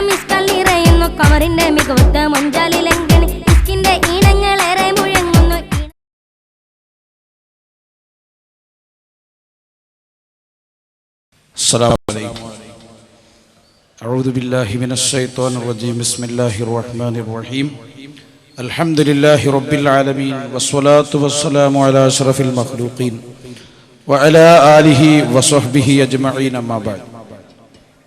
മിസ്കൾ നിറയുന്നു കമറിന്റെ മികവുറ്റ മൊഞ്ചാലിലെങ്കണി ഇസ്കിന്റെ ഈണങ്ങളേറെ മുഴങ്ങുന്നു. السلام عليكم. أعوذ بالله من الشيطان الرجيم. بسم الله الرحمن الرحيم. الحمد لله رب العالمين والصلاة والسلام على أشرف المخلوقين وعلى آله وصحبه أجمعين. أما بعد.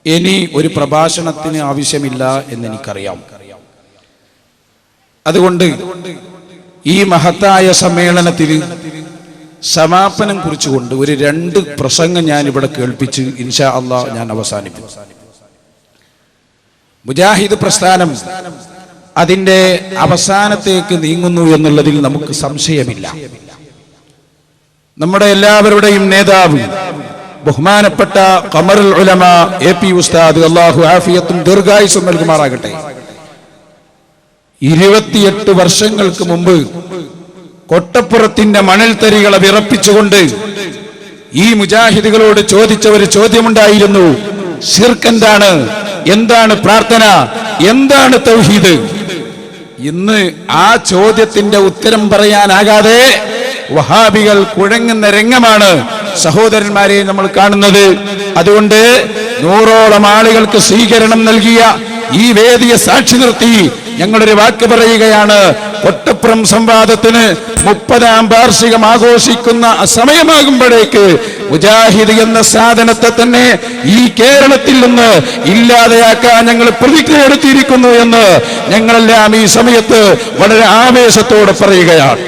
ഇനി ഒരു പ്രഭാഷണത്തിന് ആവശ്യമില്ല എന്ന് എനിക്കറിയാം. അതുകൊണ്ട് ഈ മഹത്തായ സമ്മേളനത്തിൽ സമാപനം കുറിച്ചുകൊണ്ട് ഒരു 2 പ്രസംഗം ഞാൻ ഇവിടെ കേൾപ്പിച്ച് ഇൻഷാ അല്ലാഹ് ഞാൻ അവസാനിപ്പിക്കും. മുജാഹിദ് പ്രസ്ഥാനം അതിൻ്റെ അവസാനത്തേക്ക് നീങ്ങുന്നു എന്നുള്ളതിൽ നമുക്ക് സംശയമില്ല. നമ്മുടെ എല്ലാവരുടെയും നേതാവ് ബഹുമാനപ്പെട്ട ഖമറുൽ ഉലമ എ പി ഉസ്താദ് അല്ലാഹു ആഫിയത്തും ദീർഘായുസ്സും നൽകുമാറാകട്ടെ 28 വർഷങ്ങൾക്ക് മുമ്പ് കൊട്ടപ്പുറത്തിന്റെ മണൽത്തരികളെ വിറപ്പിച്ചുകൊണ്ട് ഈ മുജാഹിദുകളോട് ചോദിച്ച ഒരു ചോദ്യമുണ്ടായിരുന്നു. ശിർക്ക് എന്താണ്, എന്താണ് പ്രാർത്ഥന, എന്താണ് തൗഹീദ്? ഇന്ന് ആ ചോദ്യത്തിന്റെ ഉത്തരം പറയാനാകാതെ വഹാബികൾ കുഴങ്ങുന്ന രംഗമാണ് സഹോദരന്മാരെ നമ്മൾ കാണുന്നത്. അതുകൊണ്ട് 100ഓളം ആളുകൾക്ക് സ്വീകരണം നൽകിയ ഈ വേദിയെ സാക്ഷി നിർത്തി ഞങ്ങളൊരു വാക്ക് പറയുകയാണ്. കൊട്ടപ്പുറം സംവാദത്തിന് 30ാം വാർഷികം ആഘോഷിക്കുന്ന സമയമാകുമ്പോഴേക്ക് മുജാഹിദ് എന്ന സാധനത്തെ തന്നെ ഈ കേരളത്തിൽ നിന്ന് ഇല്ലാതെയാക്കാൻ ഞങ്ങൾ പ്രതിജ്ഞ എടുത്തിരിക്കുന്നു എന്ന് ഞങ്ങളെല്ലാം ഈ സമയത്ത് വളരെ ആവേശത്തോടെ പറയുകയാണ്.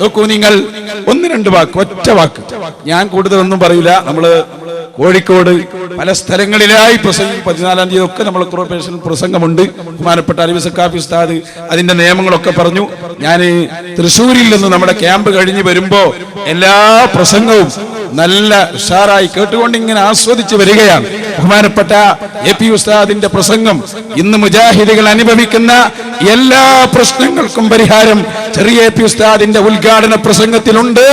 നോക്കൂ, നിങ്ങൾ 1-2 വാക്ക്, ഒറ്റ വാക്ക്, ഞാൻ കൂടുതലൊന്നും പറയില്ല. നമ്മള് കോഴിക്കോട് പല സ്ഥലങ്ങളിലായി പ്രസംഗം 14-ാം തീയതി ഒക്കെ നമ്മൾ കോർപ്പറേഷൻ പ്രസംഗമുണ്ട്. ബഹുമാനപ്പെട്ട അലവി സക്കാഫി ഉസ്താദ് അതിന്റെ നിയമങ്ങളൊക്കെ പറഞ്ഞു. ഞാൻ തൃശ്ശൂരിൽ നിന്ന് നമ്മുടെ ക്യാമ്പ് കഴിഞ്ഞ് വരുമ്പോ എല്ലാ പ്രസംഗവും നല്ല ഉഷാറായി കേട്ടുകൊണ്ട് ഇങ്ങനെ ആസ്വദിച്ച് വരികയാണ്. ബഹുമാനപ്പെട്ട എ പി ഉസ്താദിന്റെ പ്രസംഗം ഇന്ന് മുജാഹിദുകൾ അനുഭവിക്കുന്ന എല്ലാ പ്രശ്നങ്ങൾക്കും പരിഹാരം ചെറിയ എ പി ഉസ്താദിന്റെ ഉദ്ഘാടന പ്രസംഗത്തിലുണ്ട്.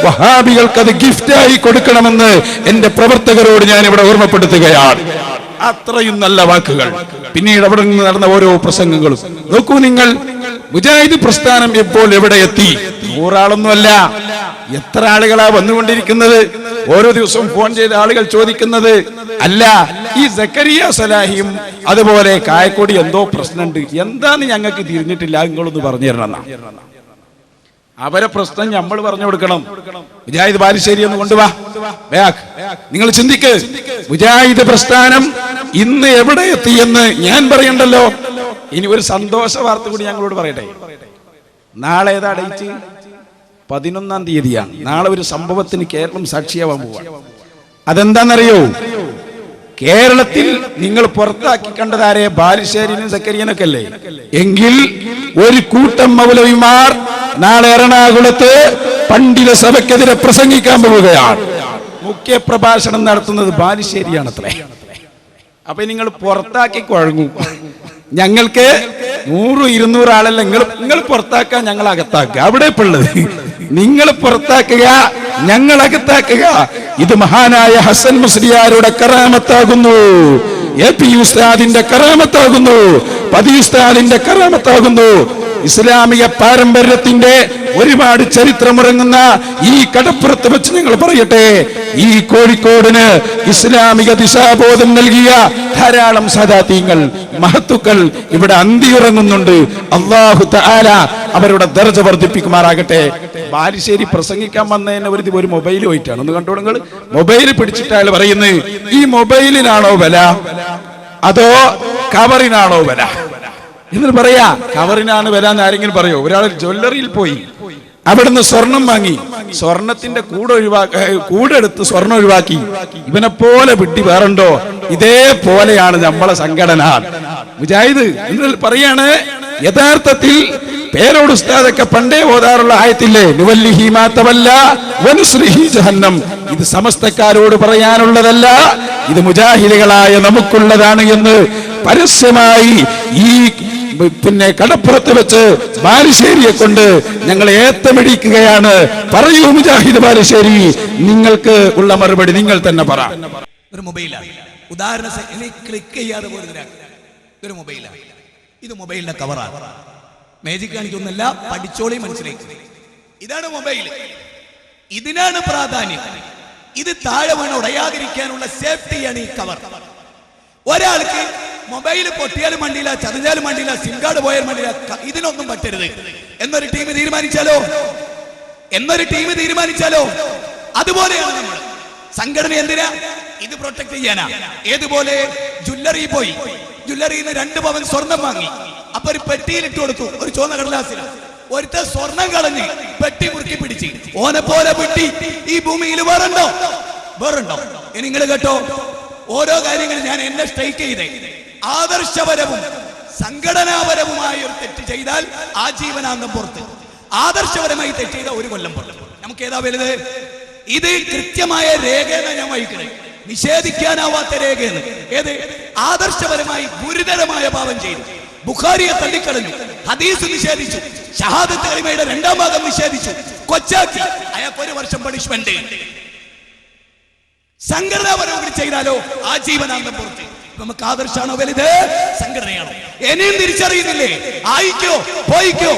വഹാബികൾക്ക് അത് ഗിഫ്റ്റായി കൊടുക്കണമെന്ന് എന്റെ പ്രവർത്തകരോട് ഞാൻ ഇവിടെ ഓർമ്മപ്പെടുത്തുകയാണ്. അത്രയും നല്ല വാക്കുകൾ. പിന്നീട് അവിടെ നിന്ന് നടന്ന ഓരോ പ്രസംഗങ്ങളും നോക്കൂ നിങ്ങൾ. മുജാഹിദ് പ്രസ്ഥാനം ഇപ്പോൾ എവിടെ എത്തി? 100 ആളൊന്നുമല്ല, എത്ര ആളുകളാ വന്നുകൊണ്ടിരിക്കുന്നത്? ഓരോ ദിവസവും ഫോൺ ചെയ്ത ആളുകൾ ചോദിക്കുന്നത് അല്ല, ഈ സക്കരിയ സലാഹിയും അതുപോലെ കായക്കൊടി എന്തോ പ്രശ്നമുണ്ട്, എന്താന്ന് ഞങ്ങൾക്ക് തിരിഞ്ഞിട്ടില്ല, നിങ്ങളൊന്ന് പറഞ്ഞു തരണം. അവരെ പ്രശ്നം നമ്മൾ പറഞ്ഞു കൊടുക്കണം. മുജാഹിദ് ബാലുശ്ശേരി ഒന്ന് കൊണ്ടുവാ. നിങ്ങൾ ചിന്തിക്ക്, മുജാഹിദ് പ്രസ്ഥാനം ഇന്ന് എവിടെ എത്തിയെന്ന് ഞാൻ പറയണ്ടല്ലോ. ഇനി ഒരു സന്തോഷ വാർത്ത കൂടി ഞങ്ങളോട് പറയട്ടെ. നാളെ ഏതാ ഡേറ്റ്? 11-ാം തീയതിയാണ്. നാളെ ഒരു സംഭവത്തിന് കേരളം സാക്ഷിയാവാൻ പോവാണ്. അതെന്താണെന്നറിയോ? കേരളത്തിൽ നിങ്ങൾ പുറത്താക്കി കണ്ടതാരെ? ബാലുശ്ശേരിനും സക്കരിയനൊക്കെ അല്ലേ? എങ്കിൽ ഒരു കൂട്ടം മൗലവിമാർ നാളെ എറണാകുളത്ത് പണ്ഡിത സഭയ്ക്കെതിരെ പ്രസംഗിക്കാൻ പോവുകയാണ്. മുഖ്യ പ്രഭാഷണം നടത്തുന്നത് ബാലുശ്ശേരിയാണത്രേ. അപ്പൊ നിങ്ങൾ പുറത്താക്കി കുഴങ്ങും. ഞങ്ങൾക്ക് 100-200 ആളല്ല, നിങ്ങൾ പുറത്താക്കാൻ, ഞങ്ങൾ അകത്താക്കുക. അവിടെ ഉള്ളത് നിങ്ങൾ പുറത്താക്കുക, ഞങ്ങൾ അകത്താക്കുക. ഇത് മഹാനായ ഹസൻ മുസ്ലിയാരുടെ കറാമത്താകുന്നു, എ പി ഉസ്താദിന്റെ കറാമത്താകുന്നു, പതി ഉസ്താദിന്റെ കറാമത്താകുന്നു. ഇസ്ലാമിക പാരമ്പര്യത്തിന്റെ ഒരുപാട് ചരിത്രമുറങ്ങുന്ന ഈ കടപ്പുറത്ത് വെച്ച് ഞങ്ങൾ പറയട്ടെ, ഈ കോഴിക്കോടിന് ഇസ്ലാമിക ദിശാബോധം നൽകിയ ധാരാളം സദാതീങ്ങൾ, മഹത്തുക്കൾ ഇവിടെ അന്തിയുറങ്ങുന്നുണ്ട്. അല്ലാഹു തആല അവരുടെ ദർജ വർദ്ധിപ്പിക്കുമാറാകട്ടെ. ബാലുശ്ശേരി പ്രസംഗിക്കാൻ വന്നതിന് ഒരു മൊബൈൽ പോയിട്ടാണ്. ഒന്ന് കണ്ടോളൂ നിങ്ങൾ. മൊബൈൽ പിടിച്ചിട്ട് അയാൾ പറയുന്നത്, ഈ മൊബൈലിനാണോ വില അതോ കവറിനാണോ വില? എന്നിട്ട് പറയാ കവറിനാണ് വില എന്ന് ആരെങ്കിലും പറയോ? ഒരാൾ ജ്വല്ലറിയിൽ പോയി അവിടുന്ന് സ്വർണം വാങ്ങി, സ്വർണത്തിന്റെ കൂടെടുത്ത് സ്വർണം ഒഴിവാക്കി. ഇവനെ പോലെ വിട്ടി വേറുണ്ടോ? ഇതേപോലെയാണ് നമ്മളെ സംഘടന മുജാഹിദ് എന്നിൽ പറയാണ്. യഥാർത്ഥത്തിൽ പേരോട് ഉസ്താദൊക്കെ പണ്ടേ ഓതാറുള്ള ആയത്തില്ലേ, നുവല്ലിഹി മാ തവല്ല വനുസ്ലിഹി ജഹന്നം. ഇത് സമസ്തക്കാരോട് പറയാനുള്ളതല്ല, ഇത് മുജാഹിദുകളായ നമുക്കുള്ളതാണ് എന്ന് പരസ്യമായി ഈ കടപ്പുറത്ത് വെച്ച് ബാലുശ്ശേരിയെ കൊണ്ട് ഞങ്ങൾ ഏത്തമിടിക്കുകയാണ്. പറയൂ മുജാഹിദ് ബാലുശ്ശേരി, നിങ്ങൾക്ക് ഉള്ള മറുപടി നിങ്ങൾ തന്നെ പറ. ഒരു മൊബൈലാണ് ഉദാഹരണം, ക്ലിക്ക് ചെയ്യാതെ പോലും ഇതൊരു മൊബൈലാണ്. ഇത് മൊബൈലിന്റെ കവറാണ്. മാജിക് കാണിക്കൊന്നല്ല, പഠിച്ചോളി, മനസ്സിലാക്കി. ഇതാണ് മൊബൈൽ. ഇതിനാണ് പ്രാധാന്യം. ഇത് താഴെ വീണ് ഉടയാതിരിക്കാനുള്ള സേഫ്റ്റിയാണ് ഈ കവർ. ഒരാൾക്ക് മൊബൈൽ പൊട്ടിയാലും മണ്ടിയില്ല, ചതഞ്ഞാലും മണ്ടിയില്ല, സിം കാർഡ് പോയാലും മണ്ടിയില്ല, ഇതിനൊന്നും പറ്റരുത് എന്നൊരു ടീം തീരുമാനിച്ചാലോ അതുപോലെയാണ് നമ്മൾ. സംഘടന എന്തിനാ? ഇത് പ്രൊട്ടക്ട് ചെയ്യാനാ. ഏതുപോലെ ജ്വല്ലറി പോയി, ജ്വല്ലറിയിൽ നിന്ന് 2 പവൻ സ്വർണം വാങ്ങി. അപ്പൊ ഒരു പെട്ടിയിൽ ഇട്ട് കൊടുത്തു, ഒരു ചുവന്ന കടലാസിൽ. ഒരുത്ത സ്വർണം കളഞ്ഞ് പെട്ടി മുറുക്കി പിടിച്ച്. ഓനെ പോലെ പെട്ടി ഈ ഭൂമിയിൽ വേറുണ്ടോ? ഇനി നിങ്ങൾ കേട്ടോ, ഓരോ കാര്യങ്ങളും ഞാൻ എന്നെ സ്ട്രൈക്ക് ചെയ്തേ. ആദർശപരവും സംഘടനാപരവുമായ ഒരു തെറ്റ് ചെയ്താൽ ആജീവനാന്തം പുറത്ത്. ആദർശപരമായി തെറ്റ് ചെയ്ത 1 കൊല്ലം പുറത്ത്. നമുക്ക് ഏതാ വലുത്? ഇത് കൃത്യമായ രേഖയെന്ന് ഞാൻ വഹിക്കണേ, നിഷേധിക്കാനാവാത്ത രേഖയെന്ന്. ഏത്? ആദർശപരമായി ഗുരുതരമായ പാപം ചെയ്തു. ബുഖാരിയെ തള്ളിക്കളഞ്ഞു, ഹദീസ് നിഷേധിച്ചു, ഷഹാദത്ത് കലിമയുടെ 2ാം ഭാഗം നിഷേധിച്ചു, കൊച്ചാക്കി. അയാൾക്ക് 1 വർഷം പണിഷ്മെന്റ്. സംഘടനാപരമായി ചെയ്താലോ ആജീവനാന്തം പുറത്ത്. നമുക്ക് ആദർശാണോ വലുത്? സംഘടനയാണോ? ഇനിയും തിരിച്ചറിയുന്നില്ലേ? ആയിക്കോ പോയിക്കോ.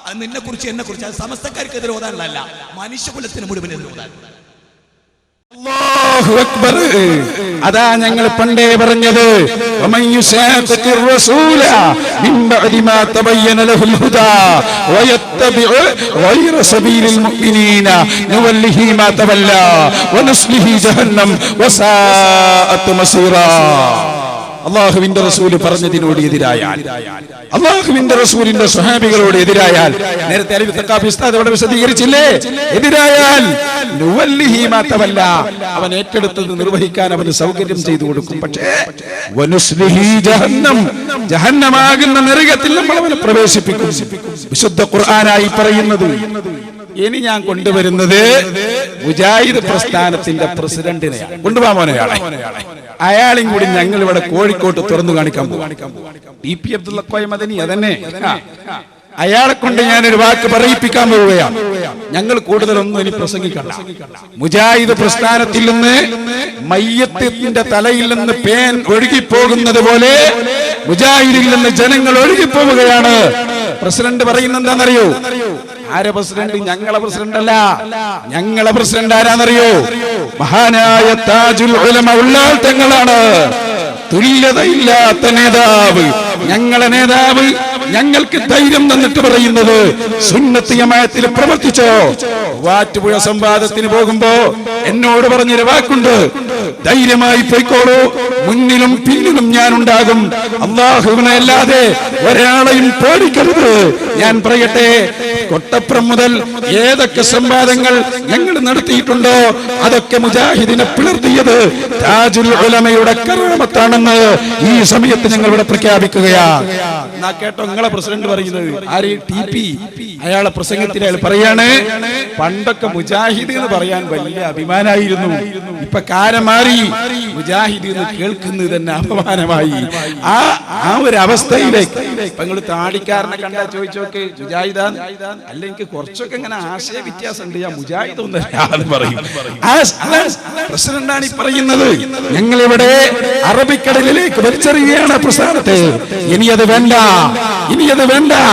അത് നിന്നെ കുറിച്ച്, എന്നെ കുറിച്ച്, അത് സമസ്തക്കാർക്ക് ഓതാനുള്ളതല്ല, മനുഷ്യകുലത്തിന് മുഴുവൻ ഓതാൻ. അല്ലാഹു അക്ബർ. അതാ ഞങ്ങൾ പണ്ടേ പറഞ്ഞത്, വമൻ യുശാഖിഖിർ റസൂല മിൻ ബഅദി മാ തബയ്യന ലഹുൽ ഹുദാ വയത്തബിഉ ഗൈറ സബീലിൽ മുഅ്മിനീന നുവല്ലിഹി മാ തവല്ലാ വനുസ്ലിഹി ജഹന്നം വസാഅത് മസീറാ. അല്ലാഹുവിന്റെ റസൂല് പറഞ്ഞതിനോട് എതിരായാൽ, അല്ലാഹുവിന്റെ റസൂലിന്റെ സ്വഹാബികളോട് എതിരായാൽ, നേരത്തെ അലി തഖാഫി ഉസ്താദ് അവിടെ വിശദീകരിച്ചില്ലേ, എതിരായാൽ നുവല്ലിഹി മാ തവല്ലാ, അവൻ ഏറ്റെടുത്തത് നിർവഹിക്കാൻ അവന് സൗകര്യം ചെയ്തു കൊടുക്കും. പക്ഷേ വനുസ്ലിഹി ജഹന്നം, ജഹന്നമാകുന്ന നരകത്തിൽ നമ്മൾ അവനെ പ്രവേശിപ്പിക്കും. വിശുദ്ധ ഖുർആനായി പറയുന്നത്. ഇനി ഞാൻ കൊണ്ടുവരുന്നത് മുജാഹിദ് പ്രസ്ഥാനത്തിന്റെ പ്രസിഡന്റിനെ കൊണ്ടുപോകാൻ. അയാളെയും കൂടി ഞങ്ങൾ ഇവിടെ കോഴിക്കോട്ട് തുറന്നു കാണിക്കാൻ പോകും. ടി പി അബ്ദുള്ള കോയ മദനി, അതന്നെ. അയാളെ കൊണ്ട് ഞാനൊരു വാക്ക് പറയിപ്പിക്കാൻ പോവുകയാണ്. ഞങ്ങൾ കൂടുതലൊന്നും ഇനി പ്രസംഗിക്കണ്ട. മുജാഹിദ് പ്രസ്ഥാനത്തിൽ നിന്ന് മയ്യത്തിന്റെ തലയിൽ നിന്ന് പേൻ ഒഴുകിപ്പോകുന്നത് പോലെ മുജാഹിദിൽ നിന്ന് ജനങ്ങൾ ഒഴുകിപ്പോവുകയാണ്. പ്രസിഡന്റ് പറയുന്നത് എന്താണെന്നറിയോ? ആരെ പ്രസിഡന്റ്? ഞങ്ങളെ പ്രസിഡന്റ് അല്ല. ഞങ്ങളെ പ്രസിഡന്റ് ആരാന്നറിയോ? മഹാനായ താജുൽ ഉലമ ഉള്ളാൾ തങ്ങളാണ്. തുല്യതയില്ലാത്ത നേതാവ്, ഞങ്ങളെ നേതാവ് ഞങ്ങൾക്ക് ധൈര്യം തന്നിട്ട് പറയുന്നത്, സുന്നത്ത് ജമാഅത്തിൽ പ്രവർത്തിച്ചോ. വാറ്റുപുഴ സംവാദത്തിന് പോകുമ്പോ എന്നോട് പറഞ്ഞൊരു വാക്കുണ്ട്, ധൈര്യമായി പോയിക്കോളൂ, മുന്നിലും പിന്നിലും ഞാൻ ഉണ്ടാകും, അല്ലാഹുവിനെ അല്ലാതെ ഒരാളെയും പേടിക്കരുത്. ഞാൻ പറയട്ടെ, കൊട്ടപ്പുറം മുതൽ ഏതൊക്കെ സംവാദങ്ങൾ ഞങ്ങൾ നടത്തിയിട്ടുണ്ടോ അതൊക്കെ മുജാഹിദിനെ പിളർത്തിയത് താജുൽ ഉലമയുടെ കറാമത്താണെന്ന് ഈ സമയത്ത് ഞങ്ങൾ ഇവിടെ പ്രഖ്യാപിക്കുകയാണ്. എന്നാ കേട്ടോ, നിങ്ങളെ പ്രസിഡന്റ് പറയുന്നത്. ആര്? T P. അയാളെ പ്രസംഗത്തിൽ അയാൾ പറയാണ്, പണ്ടൊക്കെ മുജാഹിദ് എന്ന് പറയാൻ വലിയ അഭിമാനമായിരുന്നു, ഇപ്പൊ കാലം മാറി, മുജാഹിദ് എന്ന് കേൾക്കുന്നത് തന്നെ അപമാനമായി. ആ ഒരു അവസ്ഥയിലേക്ക് ഇപ്പൊ നിങ്ങൾ താടിക്കാരനെ കണ്ടാ ചോദിച്ചോക്കെ മുജാഹിദാണ് അല്ല, എനിക്ക് കുറച്ചൊക്കെ ഇങ്ങനെ ആശയ വ്യത്യാസം ഉണ്ട്, ഞാൻ മുജാഹിദ് ഒന്നും പറയും. പ്രസിഡന്റാണ് ഈ പറയുന്നത്. ഞങ്ങളിവിടെ അറബിക്കടലിലേക്ക് വലിച്ചെറിയുകയാണ് പ്രസ്ഥാനത്തെ. ഇനിയത് വേണ്ട.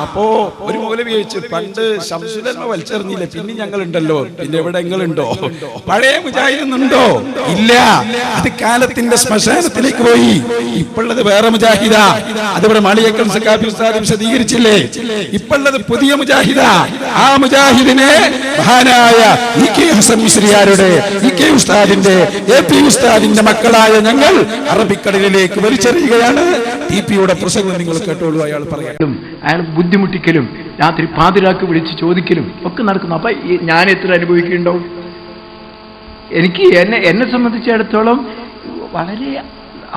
അപ്പോ ഒരു മൗലവി ചോദിച്ചു, പണ്ട് ശംസുലമ വലിച്ചെറിഞ്ഞില്ലേ, പിന്നെ ഞങ്ങളുണ്ടല്ലോ, പിന്നെ എവിടെ നിങ്ങളുണ്ടോ? പഴയ മുജാഹിദുണ്ടോ? ഇല്ല, അത് കാലത്തിന്റെ ശ്മശാനത്തിലേക്ക് പോയി. ഇപ്പോഴത് വേറെ മുജാഹിദ. അതിവിടെ മാളിയക്കൽ സഖാഫി ഉസ്താദ് വിശദീകരിച്ചില്ലേ. ഇപ്പോഴത് പുതിയ മുജാഹിദ. ആ മുജാഹിദിനെ മഹാനായ ഇ കെ ഹസൻ മിസ്രിയാരുടെ, ഇ കെ ഉസ്താദിന്റെ, എ പി ഉസ്താദിന്റെ മക്കളായ ഞങ്ങൾ അറബിക്കടലിലേക്ക് വലിച്ചെറിയുകയാണ്. ടി പിയുടെ പ്രസംഗം നിങ്ങൾ കേട്ടോളൂ. അയാൾ പറയാം, അയാൾ ബുദ്ധിമുട്ടിക്കലും രാത്രി പാതിരാക്ക് വിളിച്ച് ചോദിക്കലും ഒക്കെ നടക്കുന്നു. അപ്പൊ ഞാൻ എത്ര അനുഭവിക്കുന്നുണ്ടാവും? എനിക്ക് എന്നെ സംബന്ധിച്ചിടത്തോളം വളരെ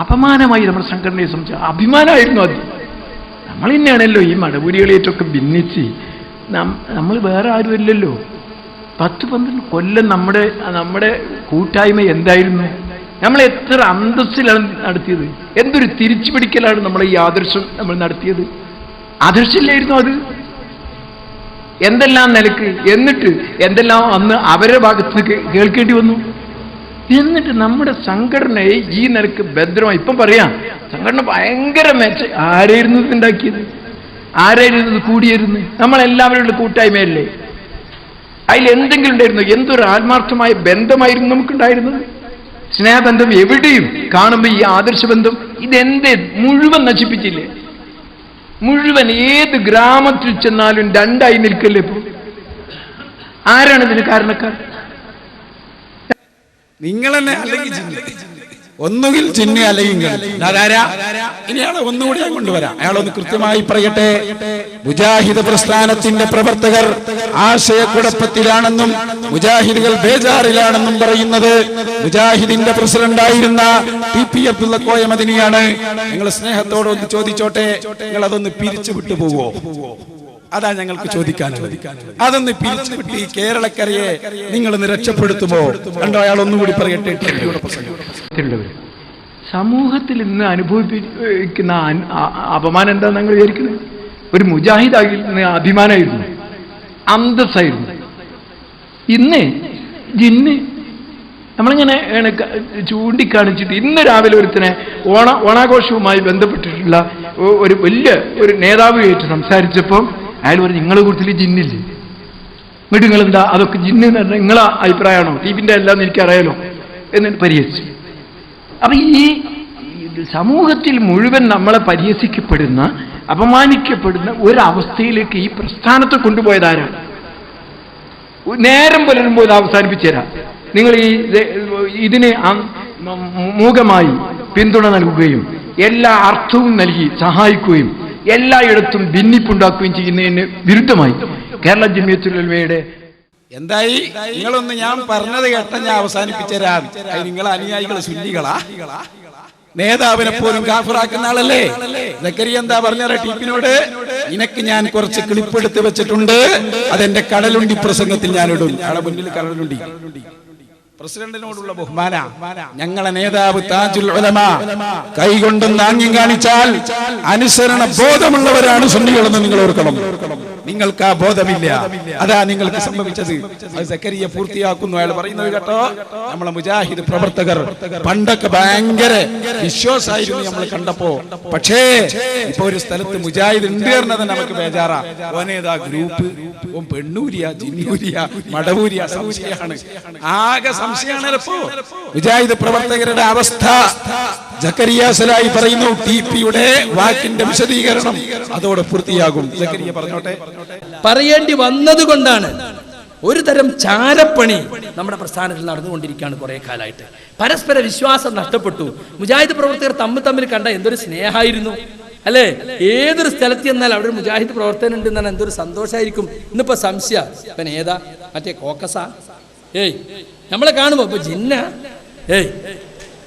അപമാനമായി നമ്മുടെ സംഘടനയെ സംബന്ധിച്ച് അഭിമാനമായിരുന്നു അത്. നമ്മൾ തന്നെയാണല്ലോ ഈ മടപൂരികളേറ്റൊക്കെ ഭിന്നിച്ച്. നമ്മൾ വേറെ ആരുമല്ലല്ലോ. 10-12 കൊല്ലം നമ്മുടെ കൂട്ടായ്മ എന്തായിരുന്നു? നമ്മൾ എത്ര അന്തസ്സിലാണ് നടത്തിയത്? എന്തൊരു തിരിച്ചുപിടിക്കലാണ് നമ്മളെ ഈ ആദർശം നമ്മൾ നടത്തിയത്. ആദർശമില്ലായിരുന്നു അത് എന്തെല്ലാം നിലക്ക്. എന്നിട്ട് എന്തെല്ലാം അന്ന് അവരുടെ ഭാഗത്ത് കേൾക്കേണ്ടി വന്നു. എന്നിട്ട് നമ്മുടെ സംഘടനയെ ഈ നിലക്ക് ഭദ്രമായി ഇപ്പം പറയാം, സംഘടന ഭയങ്കര ആരായിരുന്നു ഉണ്ടാക്കിയത്? ആരായിരുന്നു കൂടിയിരുന്നു? നമ്മളെല്ലാവരുടെ കൂട്ടായ്മയല്ലേ? അതിലെന്തെങ്കിലും ഉണ്ടായിരുന്നു? എന്തൊരു ആത്മാർത്ഥമായ ബന്ധമായിരുന്നു നമുക്കുണ്ടായിരുന്നത്. സ്നേഹബന്ധം എവിടെയും കാണുമ്പോൾ ഈ ആദർശബന്ധം ഇതെന്തേ മുഴുവൻ നശിപ്പിച്ചില്ലേ? മുഴുവൻ ഏത് ഗ്രാമത്തിൽ ചെന്നാലും രണ്ടായി നിൽക്കല്ലേ ഇപ്പോൾ? ആരാണ് ഇതിന് കാരണക്കാർ? നിങ്ങൾ തന്നെ, അല്ലെങ്കിൽ ഒന്നുകിൽ ജിന്ന് അല്ലെങ്കിൽ അതാരാ? ഇനി അയാളെ ഒന്നുകൂടി ഞാൻ കൊണ്ടുവരാം. അയാളൊന്ന് കൃത്യമായി പറയട്ടെ. മുജാഹിദ് പ്രസ്ഥാനത്തിന്റെ പ്രവർത്തകർ ആശയക്കുഴപ്പത്തിലാണെന്നും മുജാഹിദുകൾ ബേജാറിലാണെന്നും പറയുന്നത് മുജാഹിദിന്റെ പ്രസിഡന്റായിരുന്ന TP അബ്ദുള്ള കോയ മദനിയാണ്. നിങ്ങൾ സ്നേഹത്തോടെ ഒന്ന് ചോദിച്ചോട്ടെ, നിങ്ങൾ അതൊന്ന് പിരിച്ചു വിട്ടുപോകുമോ? അതാ ഞങ്ങൾക്ക് ചോദിക്കാനുള്ളത്. അതൊന്ന് പിരിച്ചു വിട്ട് ഈ കേരളക്കരയെ നിങ്ങളൊന്ന് രക്ഷപ്പെടുത്തുമോ? കണ്ടോ, അയാൾ ഒന്നുകൂടി പറയട്ടെ. സമൂഹത്തിൽ ഇന്ന് അനുഭവിപ്പിക്കുന്ന അപമാനം എന്താ നിങ്ങൾ വിചാരിക്കുന്നത്? ഒരു മുജാഹിദായിരുന്ന അഭിമാനമായിരുന്നു, അന്തസ്സായിരുന്നു. ഇന്ന് ജിന്ന് നമ്മളിങ്ങനെ ചൂണ്ടിക്കാണിച്ചിട്ട് ഇന്ന് രാവിലെ ഒരുത്തനെ ഓണാഘോഷവുമായി ബന്ധപ്പെട്ടിട്ടുള്ള ഒരു വലിയ ഒരു നേതാവുമായിട്ട് സംസാരിച്ചപ്പോൾ അയാൾ പറഞ്ഞു, നിങ്ങളെ കൂടുതൽ ജിന്നില്ലേ, എന്നിട്ട് നിങ്ങളെന്താ അതൊക്കെ ജിന്ന് എന്ന് പറഞ്ഞാൽ നിങ്ങളെ അഭിപ്രായമാണോ? ടീപ്പിന്റെ എല്ലാം എനിക്കറിയാലോ എന്നിട്ട് പരിഹസിച്ചു. അപ്പൊ ഈ സമൂഹത്തിൽ മുഴുവൻ നമ്മളെ പരിഹസിക്കപ്പെടുന്ന, അപമാനിക്കപ്പെടുന്ന ഒരവസ്ഥയിലേക്ക് ഈ പ്രസ്ഥാനത്തെ കൊണ്ടുപോയതാരാണ്? നേരം പുലരുമ്പോൾ ഇത് അവസാനിപ്പിച്ചു തരാം. നിങ്ങൾ ഇതിന് മൂകമായി പിന്തുണ നൽകുകയും എല്ലാ അർത്ഥവും നൽകി സഹായിക്കുകയും എല്ലായിടത്തും ഭിന്നിപ്പുണ്ടാക്കുകയും ചെയ്യുന്നതിന് വിരുദ്ധമായി കേരള ജംഇയ്യത്തുൽ ഉലമയുടെ എന്തായി? നിങ്ങളൊന്ന് ഞാൻ പറഞ്ഞത് കേട്ട ഞാൻ അവസാനിപ്പിച്ചു തരാം. നിങ്ങളെ അനുയായികൾ സുന്നികളാ? നേതാവിനെ പോലും കാഫിറാക്കുന്ന ആളല്ലേ സക്കരിയ? എന്താ പറഞ്ഞ ടീപ്പിനോട്? നിനക്ക് ഞാൻ കുറച്ച് ക്ലിപ്പെടുത്ത് വെച്ചിട്ടുണ്ട്, അതെന്റെ കടലുണ്ടി പ്രസംഗത്തിൽ ഞാൻ ഇടും. അയാളെ മുന്നിൽ കടലുണ്ടി. പ്രസിഡന്റിനോടുള്ള ബഹുമാന. ഞങ്ങളെ നേതാവ് താജുൽ ഉലമ കൈകൊണ്ടൊന്ന് ആംഗ്യം കാണിച്ചാൽ അനുസരണ ബോധമുള്ളവരാണ് സുന്നികളെന്ന് നിങ്ങൾ ഓർക്കണം. നിങ്ങൾക്ക് ആ ബോധമില്ല, അതാ നിങ്ങൾക്ക് സംഭവിച്ചത്. അത് സക്കരിയ പൂർത്തിയാക്കുന്നു. അയാൾ പറയുന്നത് കേട്ടോ, നമ്മളെ മുജാഹിദ് പ്രവർത്തകർ പണ്ടൊക്കെ ഭയങ്കര വിശ്വാസമായിരുന്നു നമ്മൾ കണ്ടപ്പോ. പക്ഷേ ഇപ്പൊ ഒരു സ്ഥലത്ത് മുജാഹിദ് ഉണ്ട് പറഞ്ഞത് നമുക്ക് ബേജാറാ. ഓനേതാ ഗ്രൂപ്പ്, ഓൻ പെണ്ണൂരിയ, ജിന്നൂരിയ, മടവൂരിയ, സംശയമാണ്. ആകെ സംശയമാണ് ഇപ്പോ മുജാഹിദ് പ്രവർത്തകരുടെ അവസ്ഥ. സക്കരിയ സലായി പറയുന്നു, TPയുടെ വാക്കിന്റെ വിശദീകരണം അതോടെ പൂർത്തിയാകും. സക്കരിയ പറഞ്ഞോട്ടെ. പറയേണ്ടി വന്നതുകൊണ്ടാണ്. ഒരു തരം ചാരപ്പണി നമ്മുടെ പ്രസ്ഥാനത്തിൽ നടന്നുകൊണ്ടിരിക്കുകയാണ് കുറെ കാലമായിട്ട്. പരസ്പര വിശ്വാസം നഷ്ടപ്പെട്ടു. മുജാഹിദ് പ്രവർത്തകർ തമ്മിൽ കണ്ട എന്തൊരു സ്നേഹമായിരുന്നു അല്ലേ? ഏതൊരു സ്ഥലത്ത് ചെന്നാൽ അവിടെ ഒരു മുജാഹിദ് പ്രവർത്തനം ഉണ്ട് എന്നാൽ എന്തൊരു സന്തോഷമായിരിക്കും. ഇന്നിപ്പോ സംശയ ഇപ്പം ഏതാ മറ്റേ കോക്കസാ? നമ്മളെ കാണുമ്പോ ഇപ്പൊ ജിന്ന.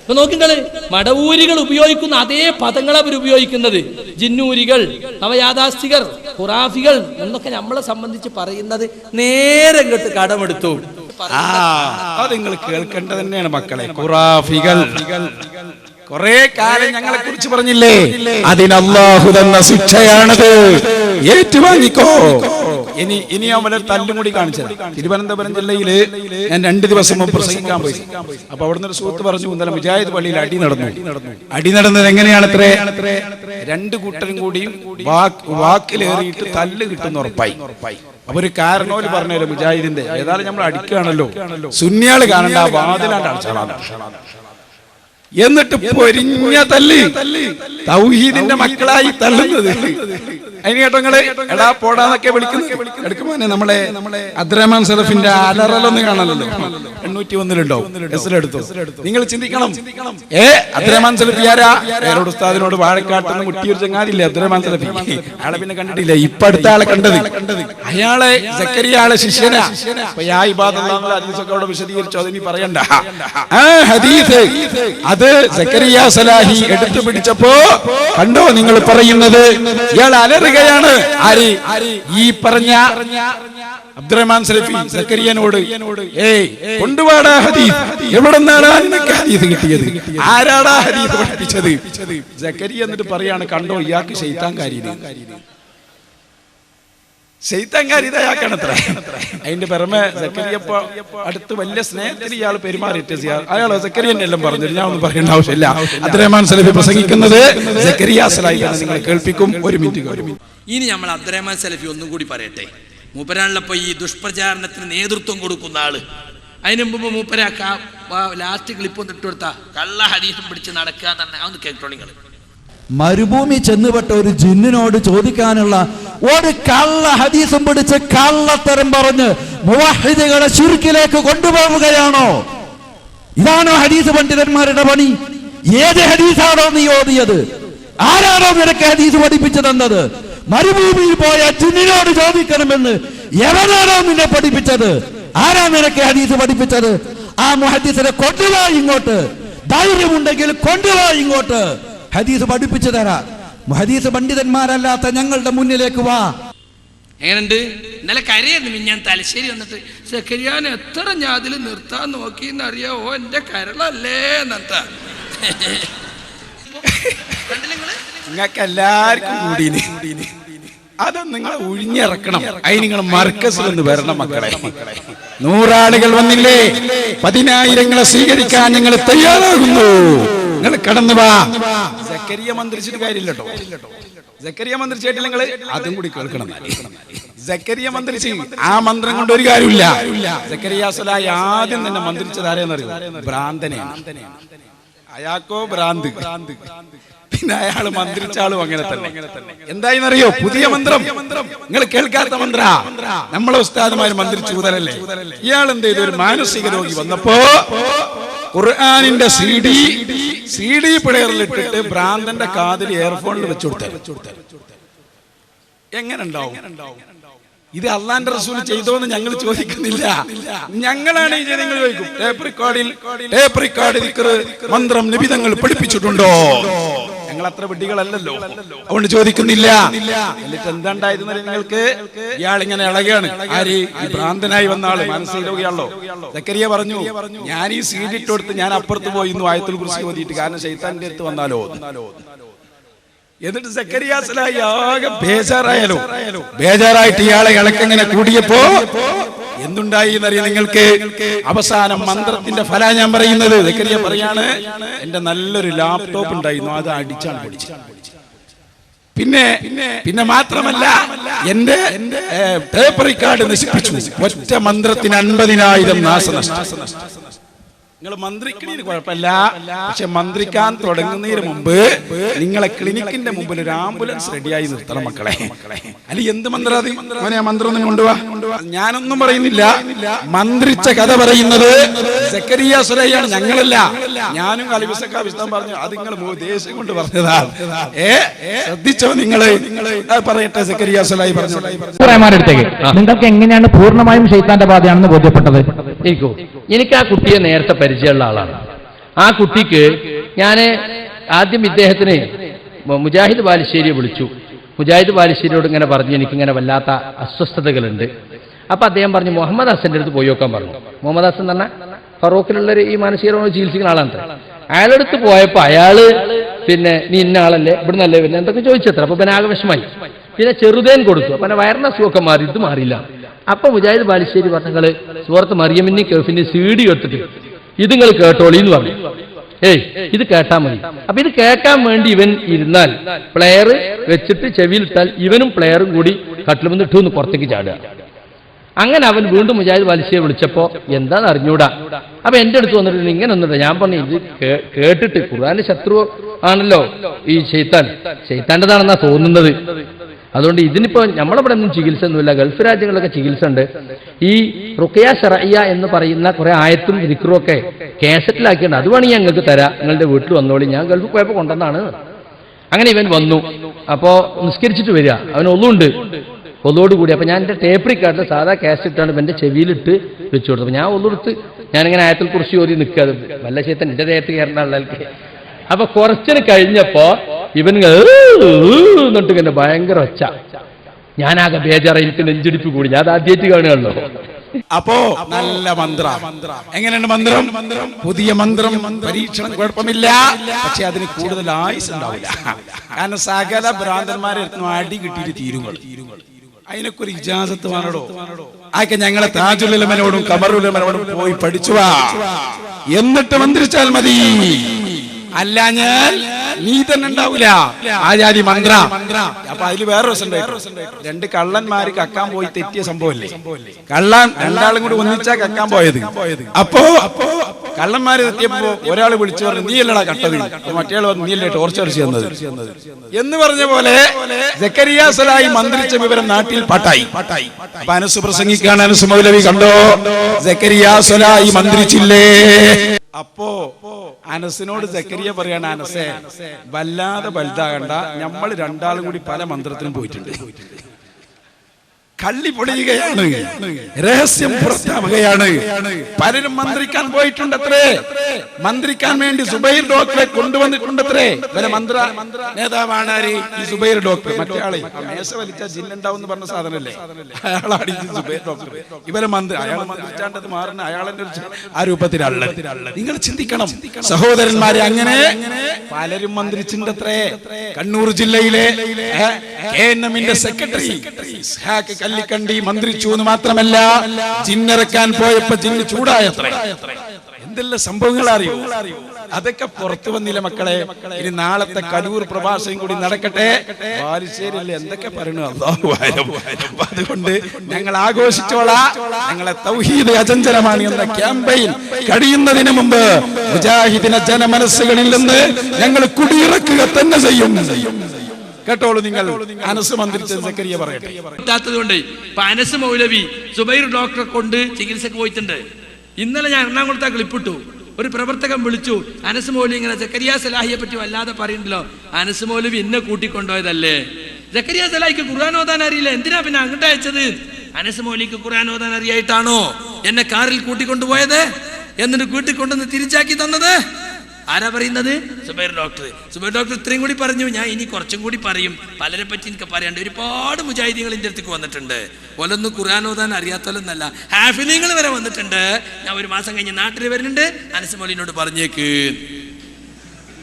ഇപ്പൊ നോക്കിക്കള്, മടവൂരികൾ ഉപയോഗിക്കുന്ന അതേ പദങ്ങൾ അവർ ഉപയോഗിക്കുന്നത്. ജിന്നൂരികൾ, നവയാഥാസ്ഥികർ, ഖുറാഫികൾ എന്നൊക്കെ നമ്മളെ സംബന്ധിച്ച് പറയുന്നത് നേരെ ഇങ്ങോട്ട് കടമെടുത്തു. അത് നിങ്ങൾ കേൾക്കേണ്ടത് തന്നെയാണ് മക്കളെ. ഖുറാഫികൾ കുറെ കാലം ഞങ്ങളെ കുറിച്ച് പറഞ്ഞില്ലേ? അതിന് അല്ലാഹു തന്ന ശിക്ഷയാണത്, ഏറ്റുവാങ്ങിക്കോ. ഇനി അവരെ തല്ലും കൂടി കാണിച്ചത്. തിരുവനന്തപുരം ജില്ലയില് ഞാൻ 2 ദിവസം മുമ്പ് പ്രസംഗിക്കാൻ പോയി. അപ്പൊ അവിടുന്ന് ഒരു സുഹൃത്ത് പറഞ്ഞു, ഇന്നലെ മുജാഹിദ് പള്ളിയിൽ അടി നടന്നത് എങ്ങനെയാണ്? 2 കൂട്ടരും കൂടിയും വാക്കിലേറിയിട്ട് തല്ല് കിട്ടുന്ന ഉറപ്പായി. അപ്പൊ ഒരു കാരണോല് പറഞ്ഞല്ലോ മുജാഹിദിന്റെ, ഏതായാലും നമ്മൾ അടിക്കുകയാണല്ലോ, സുന്നിയാള് കാണണ്ട, വാതിലാണ്ട് അടിച്ചാളാണ്. എന്നിട്ട് പൊരിഞ്ഞ തല്ല്, തൗഹീദിന്റെ മക്കളായി തള്ളുന്നത്. അതിന് കേട്ടോങ്ങള് എടാ പോടാന്നൊക്കെ വിളിക്കുന്നത്. എടുക്കുമ്പോനെ നമ്മളെ അബ്ദുറഹ്മാൻ സലഫിന്റെ അലറലൊന്നും കാണാനല്ലോ. 801 എസിലെടുത്തു. നിങ്ങൾ ചിന്തിക്കണം, അബ്ദുറഹ്മാൻ സലഫി ആരാ? വേറോട് ഉസ്താദിനോട് വാഴക്കാട്ടെന്ന് മുട്ടിയൊരു ചങ്ങാതില്ലേ അബ്ദുറഹ്മാൻ സലഫി. അയാളെ പിന്നെ കണ്ടിട്ടില്ല, ഇപ്പൊ അടുത്ത ആളെ കണ്ടത്. അയാളെ സക്കരിയ ആളെ ശിഷ്യനാ. അപ്പൊ യാ ഇബാദല്ലാഹ് ഹദീസൊക്കെ അവിടെ വിശദീകരിച്ചു, അതിനി പറയണ്ട. ആ ഹദീസ് അത് സക്കരിയ സലാഹി എടുത്തു പിടിച്ചപ്പോ കണ്ടോ നിങ്ങൾ പറയുന്നത്? ഇയാൾ അലറുകയാണ്. ഈ പറഞ്ഞ അബ്ദുറഹ്മാൻ സലഫി സക്കരിയനോട്, കൊണ്ടുവാടാ ഹദീസ്, എവിടെ നിന്നാണ് നിനക്ക് ഹദീസ് കിട്ടിയത്? ആരാടാ ഹദീസ് പഠിപ്പിച്ചത്? സക്കരിയ എന്നിട്ട് പറയാണ്, കണ്ടോ ഇയാൾക്ക് ശൈത്താൻ കാര്യം. ശൈത്താൻകാർ ഇതയാക്കണത്ര. അതിന്റെ പുറമെ സക്കരിയപ്പോ അടുത്ത് വലിയ സ്നേഹത്തിൽ ഇയാൾ പെരുമാറിയിട്ട് അയാൾ സക്കരിയന്റെ എല്ലാം പറഞ്ഞു. ഞാൻ ഒന്നും പറയേണ്ട ആവശ്യമില്ല. അബ്ദുറഹ്മാൻ സലഫി പ്രസംഗിക്കുന്നത് സക്കരിയ സലായി നിങ്ങൾ കേൾപ്പിക്കും. ഒരു മിനിറ്റ്. ഇനി നമ്മൾ അബ്ദുറഹ്മാൻ സലഫി ഒന്നും കൂടി പറയട്ടെ. മൂപ്പരാണല്ലോ ഈ ദുഷ്പ്രചാരണത്തിന് നേതൃത്വം കൊടുക്കുന്ന ആള്. അതിന് മുമ്പ് മൂപ്പര ലാസ്റ്റ് ക്ലിപ്പ് ഒന്ന് ഇട്ടുകൊടുത്താ കള്ള ഹദീസും പിടിച്ച് നടക്കുക തന്നെ. അതൊന്ന് കേട്ടോളിങ്ങൾ. മരുഭൂമി ചെന്നുപെട്ട ഒരു ജിന്നിനോട് ചോദിക്കാനുള്ള ഒരു കള്ള ഹദീസും പിടിച്ച് കള്ളത്തരം പറഞ്ഞ് മുവഹിദുകളെ ശിർക്കിലേക്ക് കൊണ്ടുപോവുകയാണോ? ഇതാണോ ഹദീസ് പണ്ഡിതന്മാരുടെ പണി? ഏത് ഹദീസാണോ നീ ഓതിയത്? ആരാണോ നിനക്ക് ഹദീസ് പഠിപ്പിച്ചു തന്നത്? മരുഭൂമിയിൽ പോയ ജിന്നിനോട് ചോദിക്കണമെന്ന് എവനാണോ നിന്നെ പഠിപ്പിച്ചത്? ആരാ നിനക്ക് ഹദീസ് പഠിപ്പിച്ചത്? ആ മുഹദ്ദിസിനെ കൊണ്ടുവാ ഇങ്ങോട്ട്. ധൈര്യമുണ്ടെങ്കിൽ കൊണ്ടുവാ ഇങ്ങോട്ട്. ഹദീസ് പഠിപ്പിച്ചു തരാ. ഹദീസ് പണ്ഡിതന്മാരല്ലാത്ത ഞങ്ങളുടെ മുന്നിലേക്ക് വാ. എങ്ങനെയുണ്ട്? ഇന്നലെ കരയായിരുന്നു. ഞാൻ തലശ്ശേരി വന്നിട്ട് സക്കരിയാൻ എത്ര ഞാൻ അതിൽ നിർത്താൻ നോക്കിയെന്നറിയോ? എന്റെ കരളല്ലേ എന്നത്താ. നിങ്ങൾക്ക് എല്ലാവർക്കും കൂടി അത് നിങ്ങൾ ഒഴിഞ്ഞിറക്കണം. അതിന് നിങ്ങൾ മർക്കസിൽ നിന്ന് വരണം മക്കളെ. 100 ആളുകൾ വന്നില്ലേ? 10,000 സ്വീകരിക്കാൻ ഞങ്ങൾ തയ്യാറാകുന്നു. നിങ്ങൾ കടന്നു വാ. സക്കരിയ മന്ത്രിച്ചിട്ട് കാര്യമില്ല കേട്ടോ. സക്കരിയ മന്ത്രിച്ചായിട്ട് നിങ്ങൾ അതും കൂടി കേൾക്കണം. സക്കരിയ മന്ത്രിച്ച് ആ മന്ത്രം കൊണ്ട് ഒരു കാര്യമില്ല. സക്കരിയ സലായി ആദ്യം തന്നെ മന്ത്രിച്ചത് ആരെയെന്നറിയോ? ഭ്രാന്തനെയാണ്. അയാൾക്കോ ഭ്രാന്ത്. പിന്നെ അയാൾ മന്ത്രിച്ചാളും അങ്ങനെ തന്നെ. എന്തായെന്നറിയോ? പുതിയ മന്ത്രം. നിങ്ങൾ കേൾക്കാത്ത മന്ത്ര. നമ്മളെ ഉസ്താദുമാർ മന്ത്രിച്ചു ഊതലല്ലേ. ഇയാൾ എന്ത് ചെയ്തു? ഒരു മാനസിക രോഗി വന്നപ്പോ ഖുർആനിന്റെ CD പ്ലെയറിൽ ഇട്ടിട്ട് ഭ്രാന്തന്റെ കാതിൽ എയർഫോണിൽ വെച്ചു കൊടുത്തു. എങ്ങനെ ഉണ്ടാവും? ഇത് അള്ളാന്റെ റസൂൽ ചെയ്തോന്ന് ഞങ്ങൾ ചോദിക്കുന്നില്ല. ഞങ്ങളാണ് ഈ ജനങ്ങൾ ചോദിക്കും. ടേപ്പ് റെക്കോർഡ് മന്ത്രം നിബിധങ്ങൾ പഠിപ്പിച്ചിട്ടുണ്ടോ? ഞങ്ങൾ അത്ര വിഡ്ഢികളല്ലല്ലോ, അതുകൊണ്ട് ചോദിക്കുന്നില്ല. എന്നിട്ട് എന്താണ്ടായിരുന്നു നിങ്ങൾക്ക്? ഇയാളിങ്ങനെ ഇളകാണ്. ആര്? ഈ ഭ്രാന്തനായി വന്ന ആള്, മാനസിക രോഗിയാണല്ലോ. സക്കരിയ പറഞ്ഞു, ഞാൻ ഈ CD ഇട്ട് കൊടുത്ത് ഞാൻ അപ്പുറത്ത് പോയി ഇന്ന് ആയത്തുൽ കുർസി ഓതിയിട്ട്, കാരണം ശൈത്താന്റെ അടുത്ത് വന്നാലോ. എന്നിട്ട് സക്കരിയ സലായി ആകെ ബേജാറായിട്ട് ഇയാളെ ഇളക്കങ്ങനെ കൂടിയപ്പോ എന്തുണ്ടായി എന്നറിയാം നിങ്ങൾക്ക്? അവസാനം മന്ത്രത്തിന്റെ ഫല ഞാൻ പറയുന്നത്. സക്കരിയ പറയാണ്, എന്റെ നല്ലൊരു ലാപ്ടോപ്പ് ഉണ്ടായിരുന്നു, അത് അടിച്ചാണ് പൊടിച്ചത്. പിന്നെ മാത്രമല്ല എന്റെ ടേപ്പ് റെക്കോർഡ് നശിപ്പിച്ചു. ഒറ്റ മന്ത്രത്തിന് 50,000 നാശനഷ്ടം. നിങ്ങൾ മന്ത്രിക്കുന്നതിന് കുഴപ്പമില്ല, പക്ഷെ മന്ത്രിക്കാൻ തുടങ്ങുന്നതിന് മുമ്പ് നിങ്ങളെ ക്ലിനിക്കിന്റെ മുമ്പിൽ ഒരു ആംബുലൻസ് റെഡിയായി നിർത്തണം മക്കളെ. അല്ലെ എന്ത് മന്ത്രാതി മന്ത്രമൊന്നും കൊണ്ടുപോവാ. ഞാനൊന്നും പറയുന്നില്ല. മന്ത്രിച്ച കഥ പറയുന്നത് സക്കരിയ സുലൈയാണ്, ഞങ്ങളല്ല. ഞാനും അലിബിസക്കാൻ പറഞ്ഞു, അത് നിങ്ങൾ ദേശം കൊണ്ട് പറഞ്ഞതാ. ശ്രദ്ധിച്ചോ നിങ്ങള്? പറയട്ടെ. സക്കരിയ സുലൈ പറഞ്ഞു, നിങ്ങൾക്ക് എങ്ങനെയാണ് പൂർണ്ണമായും ശൈത്താന്റെ ബാധയാണെന്ന് ബോധ്യപ്പെട്ടത്? എനിക്ക് ആ കുട്ടിയെ നേരത്തെ പരിചയമുള്ള ആളാണ്. ആ കുട്ടിക്ക് ഞാൻ ആദ്യം ഇദ്ദേഹത്തിന് മുജാഹിദ് ബാലുശ്ശേരിയെ വിളിച്ചു. മുജാഹിദ് ബാലുശ്ശേരിയോട് ഇങ്ങനെ പറഞ്ഞു, എനിക്കിങ്ങനെ വല്ലാത്ത അസ്വസ്ഥതകളുണ്ട്. അപ്പൊ അദ്ദേഹം പറഞ്ഞു, മുഹമ്മദ് ഹസന്റെ അടുത്ത് പോയി നോക്കാൻ പറഞ്ഞു. മുഹമ്മദ് ഹസൻ എന്ന് പറഞ്ഞാൽ ഫറൂഖിലുള്ളൊരു ഈ മാനസിക രോഗം ചികിത്സിക്കുന്ന ആളാണ്. അയാളെടുത്ത് പോയപ്പോ അയാള് നീ ഇന്ന ആളല്ലേ, ഇവിടുന്നല്ലേ പിന്നെ എന്തൊക്കെ ചോദിച്ചത്ര. അപ്പൊ പിന്നെ ആകെ വിഷമായി. പിന്നെ ചെറുതേൻ കൊടുത്തു. അപ്പൊ വയറിന അസുഖമൊക്കെ മാറി, ഇത് മാറിയില്ല. അപ്പൊ മുജാഹിദ് ബാലുശ്ശേരി പറഞ്ഞ സൂറത്ത് മറിയമിന്നി കെഫിന്റെ CD എടുത്തിട്ട് ഇത് നിങ്ങൾ കേട്ടോളി എന്ന് പറഞ്ഞു. ഇത് കേട്ടാ മതി. അപ്പൊ ഇത് കേൾക്കാൻ വേണ്ടി ഇവൻ ഇരുന്നാൽ പ്ലെയർ വെച്ചിട്ട് ചെവിയിലിട്ടാൽ ഇവനും പ്ലെയറും കൂടി കട്ടിലുമെന്ന് ഇട്ടൊന്ന് പുറത്തേക്ക് ചാടുക. അങ്ങനെ അവൻ വീണ്ടും മുജാഹിദ് ബാലുശ്ശേരി വിളിച്ചപ്പോ എന്താന്ന് അറിഞ്ഞൂടാ. അപ്പൊ എന്റെ അടുത്ത് വന്നിട്ട് ഇങ്ങനെ ഒന്നുമില്ല. ഞാൻ പറഞ്ഞു, ഇത് കേട്ടിട്ട് ഖുർആന്റെ ശത്രു ആണല്ലോ ഈ ശൈത്താന്റെതാണെന്നാ തോന്നുന്നത്. അതുകൊണ്ട് ഇതിനിപ്പോ നമ്മളിവിടെ ഒന്നും ചികിത്സ ഒന്നുമില്ല. ഗൾഫ് രാജ്യങ്ങളിലൊക്കെ ചികിത്സ ഉണ്ട്. ഈ റുഖിയ ശറഇയ്യ എന്ന് പറയുന്ന കുറെ ആയത്തും ദിക്റും ഒക്കെ കാസറ്റിലാക്കിയുണ്ട്. അത് വേണമെങ്കിൽ ഞങ്ങൾക്ക് തരാം, നിങ്ങളുടെ വീട്ടിൽ വന്നോളി. ഞാൻ ഗൾഫിൽ പോയപ്പോ കൊണ്ടുവന്നാണ്. അങ്ങനെ ഇവൻ വന്നു. അപ്പോ നിസ്കരിച്ചിട്ട് വരിക, അവൻ ഒന്നുണ്ട് ഒന്നോടുകൂടി. അപ്പൊ ഞാൻ എന്റെ ടേപ്പ് റെക്കോർഡിൽ സാധാ കാസറ്റാണ് ഇവന്റെ ചെവിയിലിട്ട് വെച്ചു കൊടുത്തത്. ഞാൻ ഒന്നെടുത്ത് ഞാനിങ്ങനെ ആയത്തുൽ കുർസി ഓതി നിൽക്കാതെ വല്ല ശൈത്താൻ എന്റെ ദേഹത്ത് കയറുന്ന ആൾക്ക്. അപ്പൊ കുറച്ചിന് കഴിഞ്ഞപ്പോ ഇവൻ എന്നിട്ട് ഇങ്ങനെ ഭയങ്കര ഒച്ച. ഞാനാകെ ബേജാറായി, എനിക്ക് നെഞ്ചിടിപ്പ് കൂടി. ഞാൻ ആദ്യമായിട്ട് കാണുകയാണല്ലോ. അപ്പോ നല്ല മന്ത്രം. എങ്ങനെയുണ്ട് മന്ത്രം? പുതിയ മന്ത്രം. പരീക്ഷണം കുഴപ്പമില്ല, പക്ഷെ അതിന് കൂടുതൽ ആയുസ് ഉണ്ടാവില്ല. കാരണം സകല ഭ്രാന്തന്മാരെ അടി കിട്ടിയിട്ട് തീരുങ്ങൾ. അതിനൊക്കെ ഒരു ഇജാസത്ത് വേണോ? ആക്കെ ഞങ്ങളെ താജുലുലമനോടും ഖമറുലുലമനോടും പോയി പഠിച്ചു വാ, എന്നിട്ട് മന്ത്രിച്ചാൽ മതി. അല്ല ഞാൻ നീ തന്നെ ഉണ്ടാവൂല ആചാരി മന്ത്ര. അപ്പൊ അതില് വേറെ ദിവസം രണ്ട് കള്ളന്മാര് കക്കാൻ പോയി തെറ്റിയ സംഭവല്ലേ? കള്ളൻ രണ്ടാളും കൂടി ഒന്നിച്ചാ കക്കാൻ പോയത്. അപ്പോ കള്ളന്മാര് തെറ്റിയപ്പോ ഒരാൾ വിളിച്ചു പറഞ്ഞു നീ അല്ലടാ കട്ടത്, മറ്റേയാൾ നീ അല്ലേ ടോർച്ച് അടിച്ചു തന്നത് എന്ന് പറഞ്ഞ പോലെ സക്കരിയ സലാഹി മന്ത്രിച്ച വിവരം നാട്ടിൽ പാട്ടായി. അപ്പൊ അനസ് പ്രസംഗിക്കാണ്. അനസ് മൗലവി കണ്ടോ സക്കരിയ സലാഹി മന്ത്രിച്ചില്ലേ? അപ്പോ അനസിനോട് സക്കരിയ പറയാണ്, അനസേ വല്ലാതെ വലുതാകണ്ട, നമ്മൾ രണ്ടാളും കൂടി പല മന്ത്രത്തിനും പോയിട്ടുണ്ട്. കള്ളി പൊടിയുകയാണ്, രഹസ്യം പുറത്താവുകയാണ്. പലരും മന്ത്രിക്കാൻ പോയിട്ടുണ്ടത്രേ. മന്ത്രിക്കാൻ വേണ്ടി സുബൈർ ഡോക്ടറെ കൊണ്ടുവന്നിട്ടുണ്ടത്രേ. ഇവരെ മന്ത്ര നേതാവാണ് ആര്? ഈ സുബൈർ ഡോക്ടർ. മറ്റേ ആളെ മേശ വലിച്ച ജിന്നുണ്ടാവും പറഞ്ഞ സാധനല്ലേ, അയാളാണ് ഈ സുബൈർ ഡോക്ടർ. ഇവരെ മന്ത്രി, അയാൾ മന്ത്രിച്ചാണ്ടത് മാറുന്ന അയാളെന്റെ ആ രൂപത്തിലുള്ള. നിങ്ങൾ ചിന്തിക്കണം സഹോദരന്മാരെ, അങ്ങനെ പലരും മന്ത്രിച്ചിട്ടത്രേ. കണ്ണൂർ ജില്ലയിലെ KNM-ന്റെ സെക്രട്ടറി കല്ലിക്കണ്ടി മന്ത്രിച്ചു എന്ന് മാത്രമല്ല, ജിന്നിറക്കാൻ പോയപ്പോ ജിന്ന് ചൂടായത്ര. എന്തെല്ലാം സംഭവങ്ങൾ അറിയോ? അതൊക്കെ പുറത്തു വന്നില്ല മക്കളെ. ഇനി നാളത്തെ കലൂർ പ്രഭാഷണം കൂടി നടക്കട്ടെ. ബാലുശ്ശേരിയിൽ എന്തൊക്കെ പറയണു അല്ലാഹു അഅലം. അതുകൊണ്ട് ഞങ്ങൾ ആഘോഷിച്ചോളാം. ഞങ്ങളെ തൗഹീദ് അചഞ്ചലമാണ് എന്ന ക്യാമ്പയിൻ കഴിയുന്നതിന് മുമ്പ് മുജാഹിദിനെ ജനമനസ്സുകളിൽ നിന്ന് ഞങ്ങൾ കുടിയിറക്കുക തന്നെ ചെയ്യും. കേട്ടോളൂ നിങ്ങൾ. അനസ് മന്ത്രിച്ച സക്കരിയ പറയട്ടെ. കൊണ്ട് ഇപ്പൊ അനസ് മൗലവി സുബൈർ ഡോക്ടറെ കൊണ്ട് ചികിത്സക്ക് പോയിട്ടുണ്ട്. ഇന്നലെ ഞാൻ എറണാകുളത്തെ ക്ലിപ്പിട്ടു. ഒരു പ്രവർത്തകൻ വിളിച്ചു, അനസ് മൗലവി ഇങ്ങനെ സക്കരിയ സലാഹിയെ പറ്റി വല്ലാതെ പറയുന്നുണ്ടല്ലോ, അനസ് മൗലവി എന്നെ കൂട്ടിക്കൊണ്ടുപോയതല്ലേ? സക്കരിയ സലാഹിക്ക് ഖുർആൻ ഓതാൻ അറിയില്ല, എന്തിനാ പിന്നെ അങ്ങോട്ട് അയച്ചത്? അനസ് മൗലവിക്ക് ഖുർആൻ ഓതാൻ അറിയായിട്ടാണോ എന്നെ കാറിൽ കൂട്ടിക്കൊണ്ടുപോയത്? എന്നിട്ട് കൂട്ടിക്കൊണ്ടുവന്ന് തിരിച്ചാക്കി തന്നത്? ആരാ പറയുന്നത്? സുബൈർ ഡോക്ടർ. സുബൈർ ഡോക്ടർ ഇത്രയും കൂടി പറഞ്ഞു. ഞാൻ ഇനി കുറച്ചും കൂടി പറയും. പലരെ പറ്റി എനിക്ക് പറയാണ്ട്. ഒരുപാട് മുജാഹിദീങ്ങൾ എൻ്റെ അടുത്തേക്ക് വന്നിട്ടുണ്ട്. ഓലൊന്നും ഖുർആൻ ഓതാൻ അറിയാത്തവരൊന്നല്ല, ഹാഫിളീങ്ങൾ വരെ വന്നിട്ടുണ്ട്. ഞാൻ ഒരു മാസം കഴിഞ്ഞ് നാട്ടിൽ വരുന്നുണ്ട്, അനസ് മൗലവിനോട് പറഞ്ഞേക്ക്.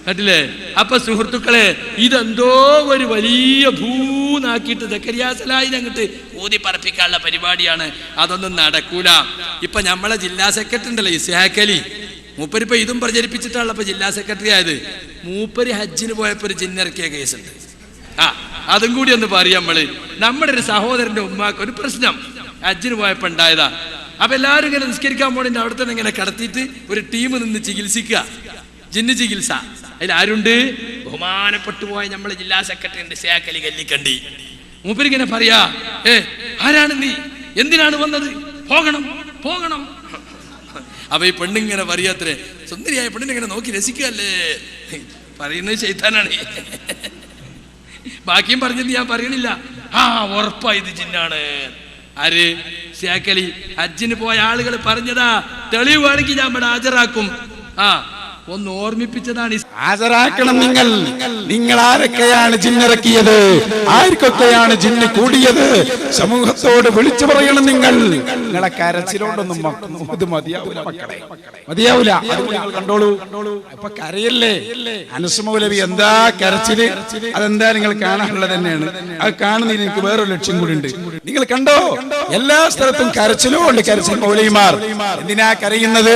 കേട്ടില്ലേ? അപ്പൊ സുഹൃത്തുക്കളെ, ഇതെന്തോ ഒരു വലിയ ഭൂന്നാക്കിയിട്ട് സക്കരിയ സലാഹിനെ അങ്ങോട്ട് ഊതി പറപ്പിക്കാനുള്ള പരിപാടിയാണ്. അതൊന്നും നടക്കൂല. ഇപ്പൊ നമ്മളെ ജില്ലാ സെക്രട്ടറി ഉണ്ടല്ലോ ഇസ്ഹാഖ് അലി, മൂപ്പരിപ്പോ ഇതും പ്രചരിപ്പിച്ചിട്ടാണല്ലോ ഇപ്പൊ ജില്ലാ സെക്രട്ടറി ആയത്. മൂപ്പര് ഹജ്ജിന് പോയപ്പോ ഒരു ജിന്നിറക്കിയ കേസുണ്ട്. അതും കൂടി ഒന്ന് പറയാം. നമ്മുടെ ഒരു സഹോദരന്റെ ഉമ്മാക്ക് ഒരു പ്രശ്നം ഹജ്ജിന് പോയപ്പോ ഉണ്ടായതാ. അപ്പൊ എല്ലാവരും ഇങ്ങനെ നിസ്കരിക്കാൻ പോണിന്റെ അവിടെ തന്നെ ഇങ്ങനെ കടത്തിയിട്ട് ഒരു ടീം നിന്ന് ചികിത്സിക്കുക, ജിന്ന് ചികിത്സ. അതിൽ ആരുണ്ട്? ബഹുമാനപ്പെട്ടു പോയ നമ്മളെ ജില്ലാ സെക്രട്ടറി ഉണ്ട് ഇസ്ഹാഖ് അലി കല്ലിക്കണ്ടി. മൂപ്പരിങ്ങനെ പറയാ, ആരാണ് നീ? എന്തിനാണ് വന്നത്? പോകണം പോകണം. അപ്പൊ ഈ പെണ്ണിങ്ങനെ പറയാത്രേ, സുന്ദരിയായ പെണ്ണിനെ നോക്കി രസിക്കല്ലേ പറയുന്നത് ശൈത്താനാണ്. ബാക്കിയും പറഞ്ഞത് ഞാൻ പറയണില്ല. ഉറപ്പായി ഇത് ജിന്നാണ്. ആര്? ഇസ്ഹാഖ് അലി. ഹജ്ജിന് പോയ ആളുകൾ പറഞ്ഞതാ. തെളിവാണെങ്കിൽ ഞാൻ ഇവിടെ ഹാജരാക്കും. ഒന്ന് ഓർമ്മിപ്പിച്ചതാണ്. ഹാജരാക്കണം നിങ്ങൾ. നിങ്ങൾ ആരൊക്കെയാണ് ജിന്നിറക്കിയത്? ആർക്കൊക്കെയാണ് ജിന്ന് കൂടിയത്? സമൂഹത്തോട് വിളിച്ചു പറയണം നിങ്ങൾ. നിങ്ങളെ കരച്ചിലോണ്ടൊന്നും ഇത് മതിയാവൂല മക്കളെ, മതിയാവൂല. നിങ്ങൾ കണ്ടോളൂ. ഇപ്പൊ കരയല്ലേ അനസ് മൗലവി? എന്താ കരച്ചില്? അതെന്താ നിങ്ങൾ കാണാനുള്ളത് തന്നെയാണ്. അത് കാണുന്നതിന് എനിക്ക് വേറൊരു ലക്ഷ്യം കൂടി ഉണ്ട്. നിങ്ങൾ കണ്ടോ? എല്ലാ സ്ഥലത്തും കരച്ചിലോ ഉണ്ട്. കരച്ചിൽ മൗലവിമാർ എന്തിനാ കരയുന്നത്?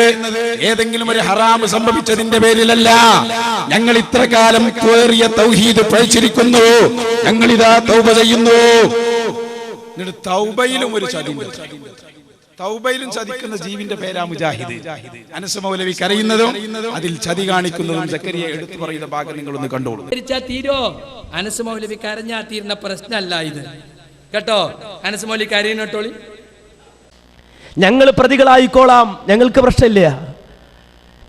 ഏതെങ്കിലും ഒരു ഹറാം സംഭവിച്ചത് പേരിലല്ല. ഞങ്ങൾ ഇത്ര കാലം കേറിയ തൗഹീദ് പഴിച്ചിരിക്കുന്നു. ഞങ്ങൾ ഇതാ തൗബ ചെയ്യുന്നു. തൗബയിലും ഒരു ചതി. തൗബയിലും ചതിക്കുന്ന ജീവിന്റെ പേരാ മുജാഹിദ്. അനസ് മൗലവി കരയുന്നതും അതിൽ ചതി കാണിക്കുന്നതും സക്കരിയ എടുത്തു പറയുന്ന ഭാഗം നിങ്ങളൊന്ന് കണ്ടോളൂ. തീരോ അനസ് മൗലവി കരഞ്ഞാ തീരുന്ന പ്രശ്നമല്ല ഇത്, കേട്ടോ? അനസ് മൗലവി കരയുന്നോളി. ഞങ്ങൾ പ്രതികളായിക്കോളാം, ഞങ്ങൾക്ക് പ്രശ്നമില്ല.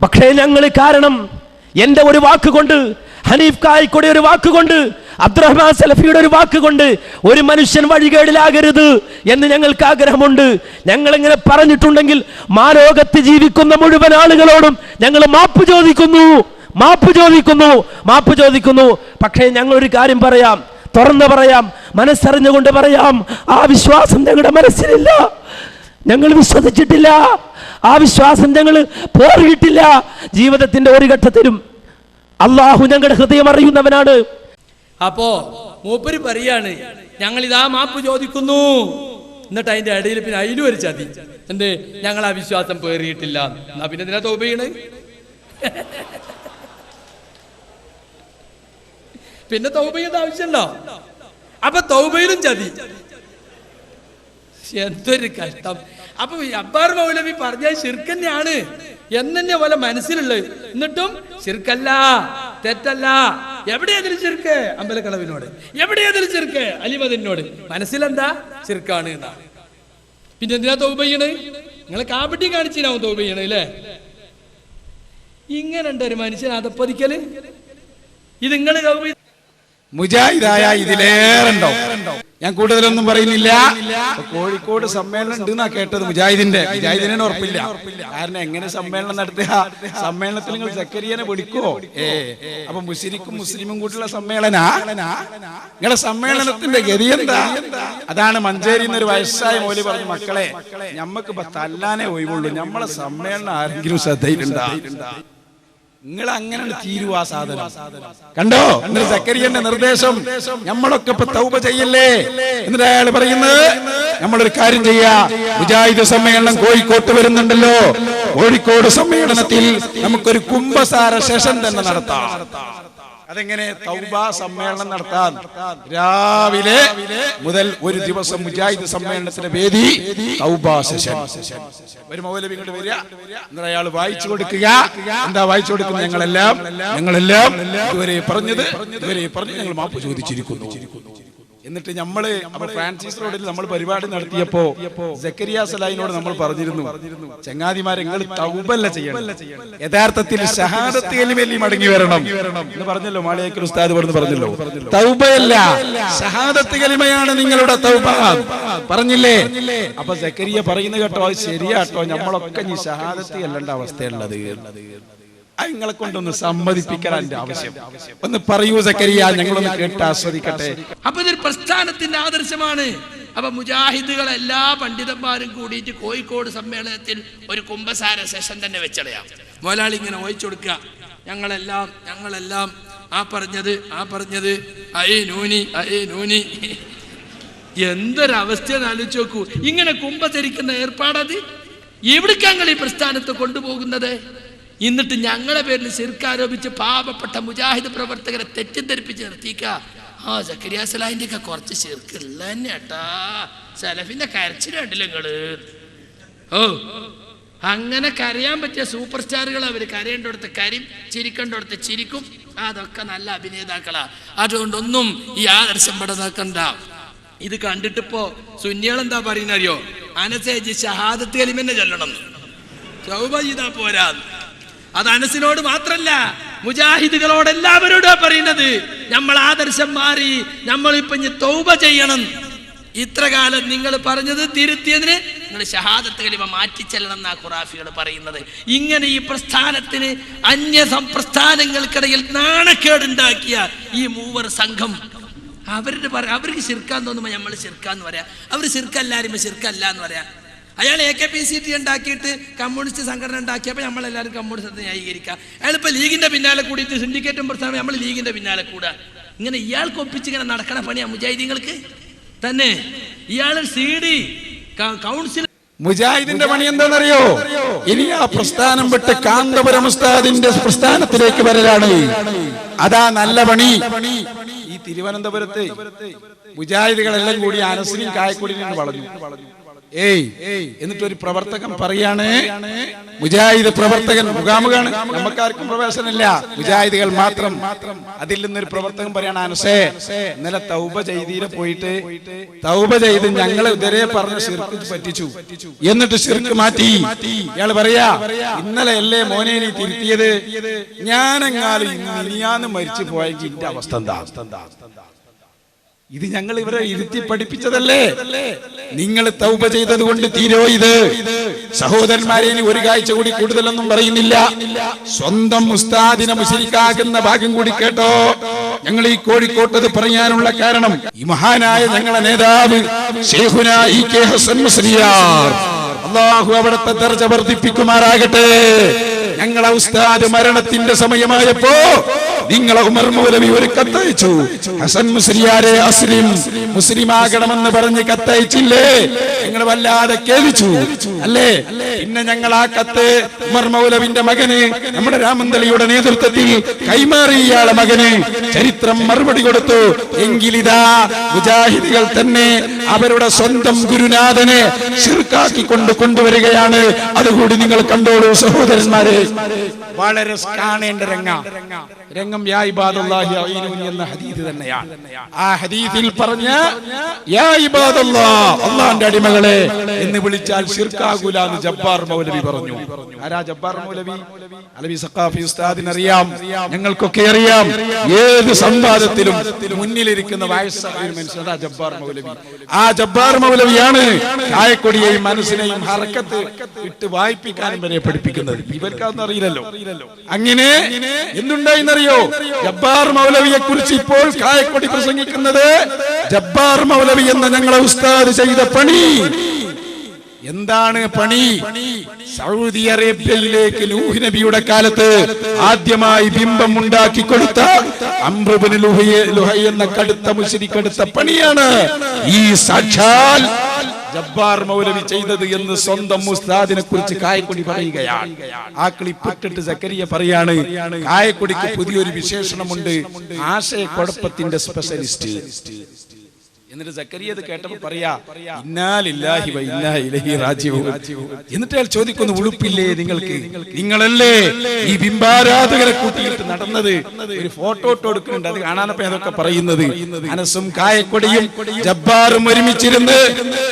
പക്ഷേ ഞങ്ങൾ കാരണം എൻ്റെ ഒരു വാക്കുകൊണ്ട്, ഹനീഫ് കായിക്കോടെ ഒരു വാക്കുകൊണ്ട്, അബ്ദുറഹ്മാൻ സലഫിയുടെ ഒരു വാക്കുകൊണ്ട് ഒരു മനുഷ്യൻ വഴികേടിലാകരുത് എന്ന് ഞങ്ങൾക്ക് ആഗ്രഹമുണ്ട്. ഞങ്ങൾ ഇങ്ങനെ പറഞ്ഞിട്ടുണ്ടെങ്കിൽ മാലോകത്ത് ജീവിക്കുന്ന മുഴുവൻ ആളുകളോടും ഞങ്ങൾ മാപ്പ് ചോദിക്കുന്നു. പക്ഷേ ഞങ്ങൾ ഒരു കാര്യം പറയാം, തുറന്നു പറയാം, മനസ്സറിഞ്ഞുകൊണ്ട് പറയാം. ആ വിശ്വാസം ഞങ്ങളുടെ മനസ്സിലില്ല. ഞങ്ങൾ വിശ്വസിച്ചിട്ടില്ല. ആ വിശ്വാസം ഞങ്ങൾ പോറിയിട്ടില്ല. ജീവിതത്തിന്റെ ഒരു ഘട്ടത്തിലും അള്ളാഹു ഞങ്ങളുടെ ഹൃദയം അറിയുന്നവനാണ്. അപ്പോ മൂപ്പര് പറയാണ്, ഞങ്ങളിതാ മാപ്പ് ചോദിക്കുന്നു. എന്നിട്ട് അതിന്റെ ഇടയിൽ പിന്നെ അതിലും ഒരു ചതി. എന്ത്? ഞങ്ങൾ ആ വിശ്വാസം പേറിയിട്ടില്ല. എന്നാ പിന്നെ എന്തിനാ തൗബ ചെയ്യണ്? പിന്നെ തൗബ ചെയ്യേണ്ട ആവശ്യമുണ്ടോ? അപ്പൊ തൗബയിലും ചതി. എന്തൊരു കഷ്ടം. അപ്പൊ അബ്ബാർ മൗലവി പറഞ്ഞ ശിർക്കന്നെയാണ് എന്നെ പോലെ മനസ്സിലുള്ളത്. എന്നിട്ടും ശിർക്കല്ല, തെറ്റല്ല. എവിടെയാതിൽ ശിർക്ക്? അമ്പലക്കളവിനോട്. എവിടെയാതിൽ ശിർക്ക്? അലിമദിനോട്. മനസ്സിലെന്താ? ശിർക്കാണ് എന്നാ. പിന്നെ എന്തിനാ തൗബ ചെയ്യണ്? നിങ്ങളെ കാപ്പട്ടി കാണിച്ചിനാവും തൗബ ചെയ്യണേ അല്ലേ? ഇങ്ങനെ ഉണ്ട് ഒരു മനുഷ്യൻ അതപ്പതിക്കല്. ഇത് നിങ്ങൾ മുജാഹിദായ ഇതിലേറെ ഉണ്ടോ? ഞാൻ കൂടുതലൊന്നും പറയുന്നില്ല. കോഴിക്കോട് സമ്മേളനം ഉണ്ട് എന്നാ കേട്ടത്. മുജാഹിദിനെ ഉറപ്പില്ല. കാരണം എങ്ങനെ സമ്മേളനം നടത്തുക? സമ്മേളനത്തിൽ നിങ്ങൾ സക്കരിയനെ വിളിക്കുവോ? അപ്പൊ മുസ്ലിക്കും മുസ്ലിമും കൂട്ടിയുള്ള സമ്മേളനാ? നിങ്ങളെ സമ്മേളനത്തിന്റെ ഗതി എന്താ? അതാണ് മഞ്ചേരി എന്നൊരു വയസ്സായ മൗലവി പറഞ്ഞു, മക്കളെ ഞമ്മക്ക് ഇപ്പൊ തല്ലാനേ ഒഴിവുള്ളൂ, നമ്മളെ സമ്മേളനം ആരെങ്കിലും ശ്രദ്ധയിലുണ്ടാ? നിങ്ങൾ അങ്ങനെ തീരുവാ സാധനം. കണ്ടോ എന്നിട്ട് സക്കരിയന്റെ നിർദ്ദേശം? നമ്മളൊക്കെ ഇപ്പൊ തൗബ ചെയ്യല്ലേ? എന്നിട്ട് അയാൾ പറയുന്നത് നമ്മളൊരു കാര്യം ചെയ്യാ, മുജാഹിദ് സമ്മേളനം കോഴിക്കോട്ട് വരുന്നുണ്ടല്ലോ, കോഴിക്കോട് സമ്മേളനത്തിൽ നമുക്കൊരു കുംഭസാര സെഷൻ തന്നെ നടത്താം. അതെങ്ങനെ? തൗബ സമ്മേളനം നടത്താൻ രാവിലെ മുതൽ ഒരു ദിവസം മുജാഹിദ് സമ്മേളനത്തിന്റെ വേദി തൗബ സെഷൻ. ഒരു മൗലവി ഇങ്ങോട്ട് വരിക, എന്നിട്ട് അയാൾ വായിച്ചു കൊടുക്കുക. എന്താ വായിച്ചു കൊടുക്കുന്നത്? ഞങ്ങളെല്ലാം ഇതുവരെ പറഞ്ഞത് ഞങ്ങൾ മാപ്പ് ചോദിച്ചിരിക്കുന്നു. എന്നിട്ട് നമ്മള് അപ്പൊ ഫ്രാൻസിസ് റോഡിൽ നമ്മൾ പരിപാടി നടത്തിയപ്പോ സക്കരിയ സലാഹിനോട് നമ്മൾ പറഞ്ഞിരുന്നു, ചങ്ങാതിമാരെ നിങ്ങൾ തൗബല്ല ചെയ്യണം, യഥാർത്ഥത്തിൽ ഷഹാദത്ത് കലിമയിൽ മടങ്ങി വരണം എന്ന് പറഞ്ഞല്ലോ. മാളിയേക്കൽ ഉസ്താദ് പറഞ്ഞല്ലോ, തൗബയല്ല ഷഹാദത്ത് കലിമയാണ് നിങ്ങളുടെ തൗബ പറഞ്ഞില്ലേ? അപ്പൊ സക്കരിയ പറയുന്നത് കേട്ടോ, അത് ശരിയാട്ടോ, നമ്മളൊക്കെ ഈ ഷഹാദത്ത് അല്ലേണ്ട അവസ്ഥയുള്ളത്. നിങ്ങളെ കൊണ്ടൊന്ന് സമ്മതിപ്പിക്കാൻ എന്റെ ആവശ്യം. ഒന്ന് പറയൂ സക്കരിയ, ഞങ്ങളൊന്ന് കേട്ട് ആസ്വദിക്കട്ടെ. അപ്പൊ ഇതൊരു പ്രസ്ഥാനത്തിന്റെ ആദർശമാണ്. അപ്പൊ മുജാഹിദുകൾ എല്ലാ പണ്ഡിതന്മാരും കൂടിയിട്ട് കോഴിക്കോട് സമ്മേളനത്തിൽ ഒരു കുംഭസാര സെഷൻ തന്നെ വെച്ചളയാം. മോലാളി ഇങ്ങനെ ഓയിച്ചു കൊടുക്കുക, ഞങ്ങളെല്ലാം ആ പറഞ്ഞത് അയേ നൂനി. എന്തൊരവസ്ഥയെന്ന് ആലോചിച്ച് നോക്കൂ. ഇങ്ങനെ കുംഭസരിക്കുന്ന ഏർപ്പാടത് എവിടേക്കാങ്ങൾ ഈ പ്രസ്ഥാനത്തെ കൊണ്ടുപോകുന്നത്? എന്നിട്ട് ഞങ്ങളെ പേരിൽ ശിർക്ക് ആരോപിച്ച് പാവപ്പെട്ട മുജാഹിദ് പ്രവർത്തകരെ തെറ്റിദ്ധരിപ്പിച്ച് നിർത്തിക്ക. ആ സക്കരിയ സലാഹിന്റെ ഒക്കെ കുറച്ച് ശിർക്ക് ഉള്ള തന്നെ ഏട്ടാ. സലഫിന്റെ കരച്ചിൽ കണ്ടില്ല നിങ്ങള്? അങ്ങനെ കരയാൻ പറ്റിയ സൂപ്പർ സ്റ്റാറുകൾ. അവര് കരയേണ്ടടുത്ത് കരയും, ചിരിക്കേണ്ടടുത്ത് ചിരിക്കും. അതൊക്കെ നല്ല അഭിനേതാക്കളാ. അതുകൊണ്ടൊന്നും ഈ ആദർശം പെടുന്നാക്കണ്ട. ഇത് കണ്ടിട്ടിപ്പോ സുന്നികൾ എന്താ പറയുന്ന അറിയോ? അനസേജ് ഷഹാദത്ത് കലിമന്നെ ചൊല്ലണം, തൗബ ചെയ്താ പോരാ. അത് അനസിനോട് മാത്രല്ല, മുജാഹിദുകളോട് എല്ലാവരോടും പറയുന്നത്. നമ്മൾ ആദർശം മാറി, നമ്മളിപ്പൊ തൗബ ചെയ്യണം. ഇത്ര കാലം നിങ്ങൾ പറഞ്ഞത് തിരുത്തിയതിന് നിങ്ങൾ ഷഹാദത്ത് കലിമ മാറ്റിച്ചെല്ലണം എന്നാ ഖുറാഫികൾ പറയുന്നത്. ഇങ്ങനെ ഈ പ്രസ്ഥാനത്തിന് അന്യ പ്രസ്ഥാനങ്ങൾക്കിടയിൽ നാണക്കേടുണ്ടാക്കിയ ഈ മൂവർ സംഘം അവർക്ക് ശിർക്കാൻ തോന്നുമ്പോൾ നമ്മൾ ശിർക്കാന്ന് പറയാം, അവർ ശിർക്കല്ലാരും ശിർക്കല്ല എന്ന് പറയാം. അയാൾ AKPCT ഉണ്ടാക്കിയിട്ട് കമ്മ്യൂണിസ്റ്റ് സംഘടന ഉണ്ടാക്കിയപ്പോൾ നമ്മളെല്ലാവരും കമ്മ്യൂണിസ്റ്റത്തെ ന്യായീകരിക്കുക. അയാളിപ്പോൾ ലീഗിന്റെ പിന്നാലെ കൂടിയിട്ട് സിൻഡിക്കേറ്റും പ്രസ്ഥാനം നമ്മൾ ലീഗിന്റെ പിന്നാലെ കൂടുക. ഇങ്ങനെ ഇയാൾക്ക് ഒപ്പിച്ച് ഇങ്ങനെ നടക്കണ പണിയാ മുജാഹിദീങ്ങൾക്ക് തന്നെ. ഇയാൾ CD കൗൺസിൽ മുജാഹിദിന്റെ പണി എന്താണെന്നറിയോ? ഇനി ആ പ്രസ്ഥാനം വിട്ട് കാന്തപുരം ഉസ്താദിന്റെ പ്രസ്ഥാനത്തിലേക്ക് വരലാണ്. അതാ നല്ല പണി. ഈ തിരുവനന്തപുരത്ത് മുജാഹിദുകളെല്ലാം കൂടി അനസിനെയും കായക്കൊടിനെയും വളഞ്ഞു. എന്നിട്ടൊരു പ്രവർത്തകൻ പറയാണ്, മുജാഹിദ് പ്രവർത്തകൻ മുഖാമുഖാണ്, നമുക്കാർക്കും പ്രവേശനമില്ല, മുജാഹിദുകൾ മാത്രം. അതിൽ നിന്നൊരു പ്രവർത്തകൻ പറയാണ്, അനസേ ഇന്നലെ തൗബ ചെയ്തീരെ പോയിട്ട് തൗബ ചെയ്ത് ഞങ്ങളെ ഇതുവരെ പറഞ്ഞ ശിർക്ക് പറ്റിച്ചു, എന്നിട്ട് ശിർക്ക് മാറ്റി. ഇയാള് പറയാ, ഇന്നലെ അല്ലേ മോനെ നീ തിരുത്തിയത്, ഞാനെങ്ങാലും ഇനിയാന്ന് മരിച്ചു പോയെങ്കിൽ ഇന്റെ അവസ്ഥ എന്താ? ഇത് ഞങ്ങൾ ഇവരെ ഇരുത്തി പഠിപ്പിച്ചതല്ലേ? നിങ്ങൾ തൗബ ചെയ്തത് കൊണ്ട് തീരോ ഇത്? സഹോദരന്മാരെ, ഇനി ഒരു കാഴ്ച കൂടി കൂടുതലൊന്നും പറയുന്നില്ല. സ്വന്തം ഉസ്താദിനെ മുശ്രിക്കാകുന്ന ഭാഗം കൂടി കേട്ടോ. ഞങ്ങൾ ഈ കോഴിക്കോട്ടത് പറയാനുള്ള കാരണം, ഈ മഹാനായ ഞങ്ങളെ നേതാവ് ശൈഖുനാ EK ഹസൻ മുസ്ലിയാർ, അല്ലാഹു അവിടുത്തെ ദർജ വർദ്ധിപ്പിക്കുമാറാകട്ടെ. ഞങ്ങളെ ഉസ്താദ് മരണത്തിന്റെ സമയമായപ്പോ നിങ്ങളെ ഉമർ മൗലവി ഒരു കത്തയച്ചു, ഹസൻ മുസ്ലിയാരെ അസ്ലിം, മുസ്ലിമാകണമെന്ന് പറഞ്ഞ് കത്തയച്ചില്ലേ? നിങ്ങൾ വല്ലാതെ കേൾവിച്ചു അല്ലേ? പിന്നെ ഞങ്ങൾ ആ കത്ത് ഉമർ മൗലവിന്റെ മകന്, നമ്മുടെ രാമന്തളിയുടെ നേതൃത്വത്തിൽ കൈമാറി ഇയാളെ മകന് ചരിത്രം മറുപടി കൊടുത്തു. എങ്കിലിതാ മുജാഹിദുകൾ തന്നെ അവരുടെ സ്വന്തം ഗുരുനാഥനെ ശിർക്കാക്കി കൊണ്ടുവരികയാണ്. അതുകൂടി നിങ്ങൾ കണ്ടോളൂ സഹോദരന്മാരെ. വളരെ കാണേണ്ട രംഗം യാ ഇബാദല്ലാഹി അഈനൂനി എന്ന ഹദീസ് തന്നെയാണ്. ആ ഹദീസിൽ പറഞ്ഞ യാ ഇബാദല്ലാഹ്, അല്ലാഹുവിന്റെ അടിമകളെ എന്ന് വിളിച്ചാൽ ശിർക്കാകൂല എന്ന് ജബ്ബാർ മൗലവി പറഞ്ഞു. ആരാ ജബ്ബാർ മൗലവി? അലവി സഖാഫി ഉസ്താദിന് അറിയാം, ഞങ്ങൾക്കൊക്കെ അറിയാം. ഏത് സംവാദത്തിലും മുന്നിലിരിക്കുന്ന വയസ്സായ ഒരു മനുഷ്യൻ അതാ ജബ്ബാർ മൗലവി. ആ ജബ്ബാർ മൗലവിയാണ് കായക്കൊടിയെയും മനസ്സിനെയും ഹറക്കത്ത് ഇട്ട് വായിപ്പിക്കാനും വരെ പഠിപ്പിക്കുന്നത്. ഇവർക്കൊന്നും അറിയില്ലല്ലോ. അങ്ങനെ എന്തുണ്ടായിന്നറിയോ? ജബ്ബാർ മൗലവിയെ കുറിച്ച് ഇപ്പോൾ കായക്കൊടി പ്രസംഗിക്കുന്നത് ജബ്ബാർ മൗലവി എന്ന ഞങ്ങളെ ഉസ്താദ് ചെയ്ത പണി എന്താണ്? പണി സൗദി അറേബ്യയിലേക്ക് നൂഹ് നബിയുടെ കാലത്ത് ആദ്യമായി ബിംബം ഉണ്ടാക്കി കൊടുത്ത അംർ ഇബ്നു ലുഹൈ എന്ന കടുത്ത മുശ്രിക് എടുത്ത പണിയാണ് ഈ സാക്ഷാൽ ജബ്ബാർ മൗലവി ചെയ്തത് എന്ന് സ്വന്തം ഉസ്താദിനെ കുറിച്ച് കായക്കൊടി പറയുകയാണ്. ആ ക്ലിപ്പിട്ടിട്ട് സക്കരിയ പറയാണ്, കായക്കൊടിക്ക് പുതിയൊരു വിശേഷണമുണ്ട്, ആശയക്കുഴപ്പത്തിന്റെ സ്പെഷ്യലിസ്റ്റ്. എന്നിട്ട് സക്കരിയ കേട്ടപ്പോൾ പറയാ, ഇന്നാ ലില്ലാഹി വ ഇന്നാ ഇലൈഹി റാജിഊൻ. എന്നിട്ട് അയാൾ ചോദിക്കുന്നു, ഉളുപ്പില്ലേ നിങ്ങൾക്ക്? നിങ്ങളല്ലേ ഈ ബിംബാരാധകരെ കൂട്ടിയിട്ട് നടന്നത്? ഒരു ഫോട്ടോ എടുക്കുന്നുണ്ട്, അത് കാണാനപ്പോ അതൊക്കെ പറയുന്നത്. അനസും കായക്കൊടിയും ജബ്ബാറും ഒരുമിച്ചിരുന്ന്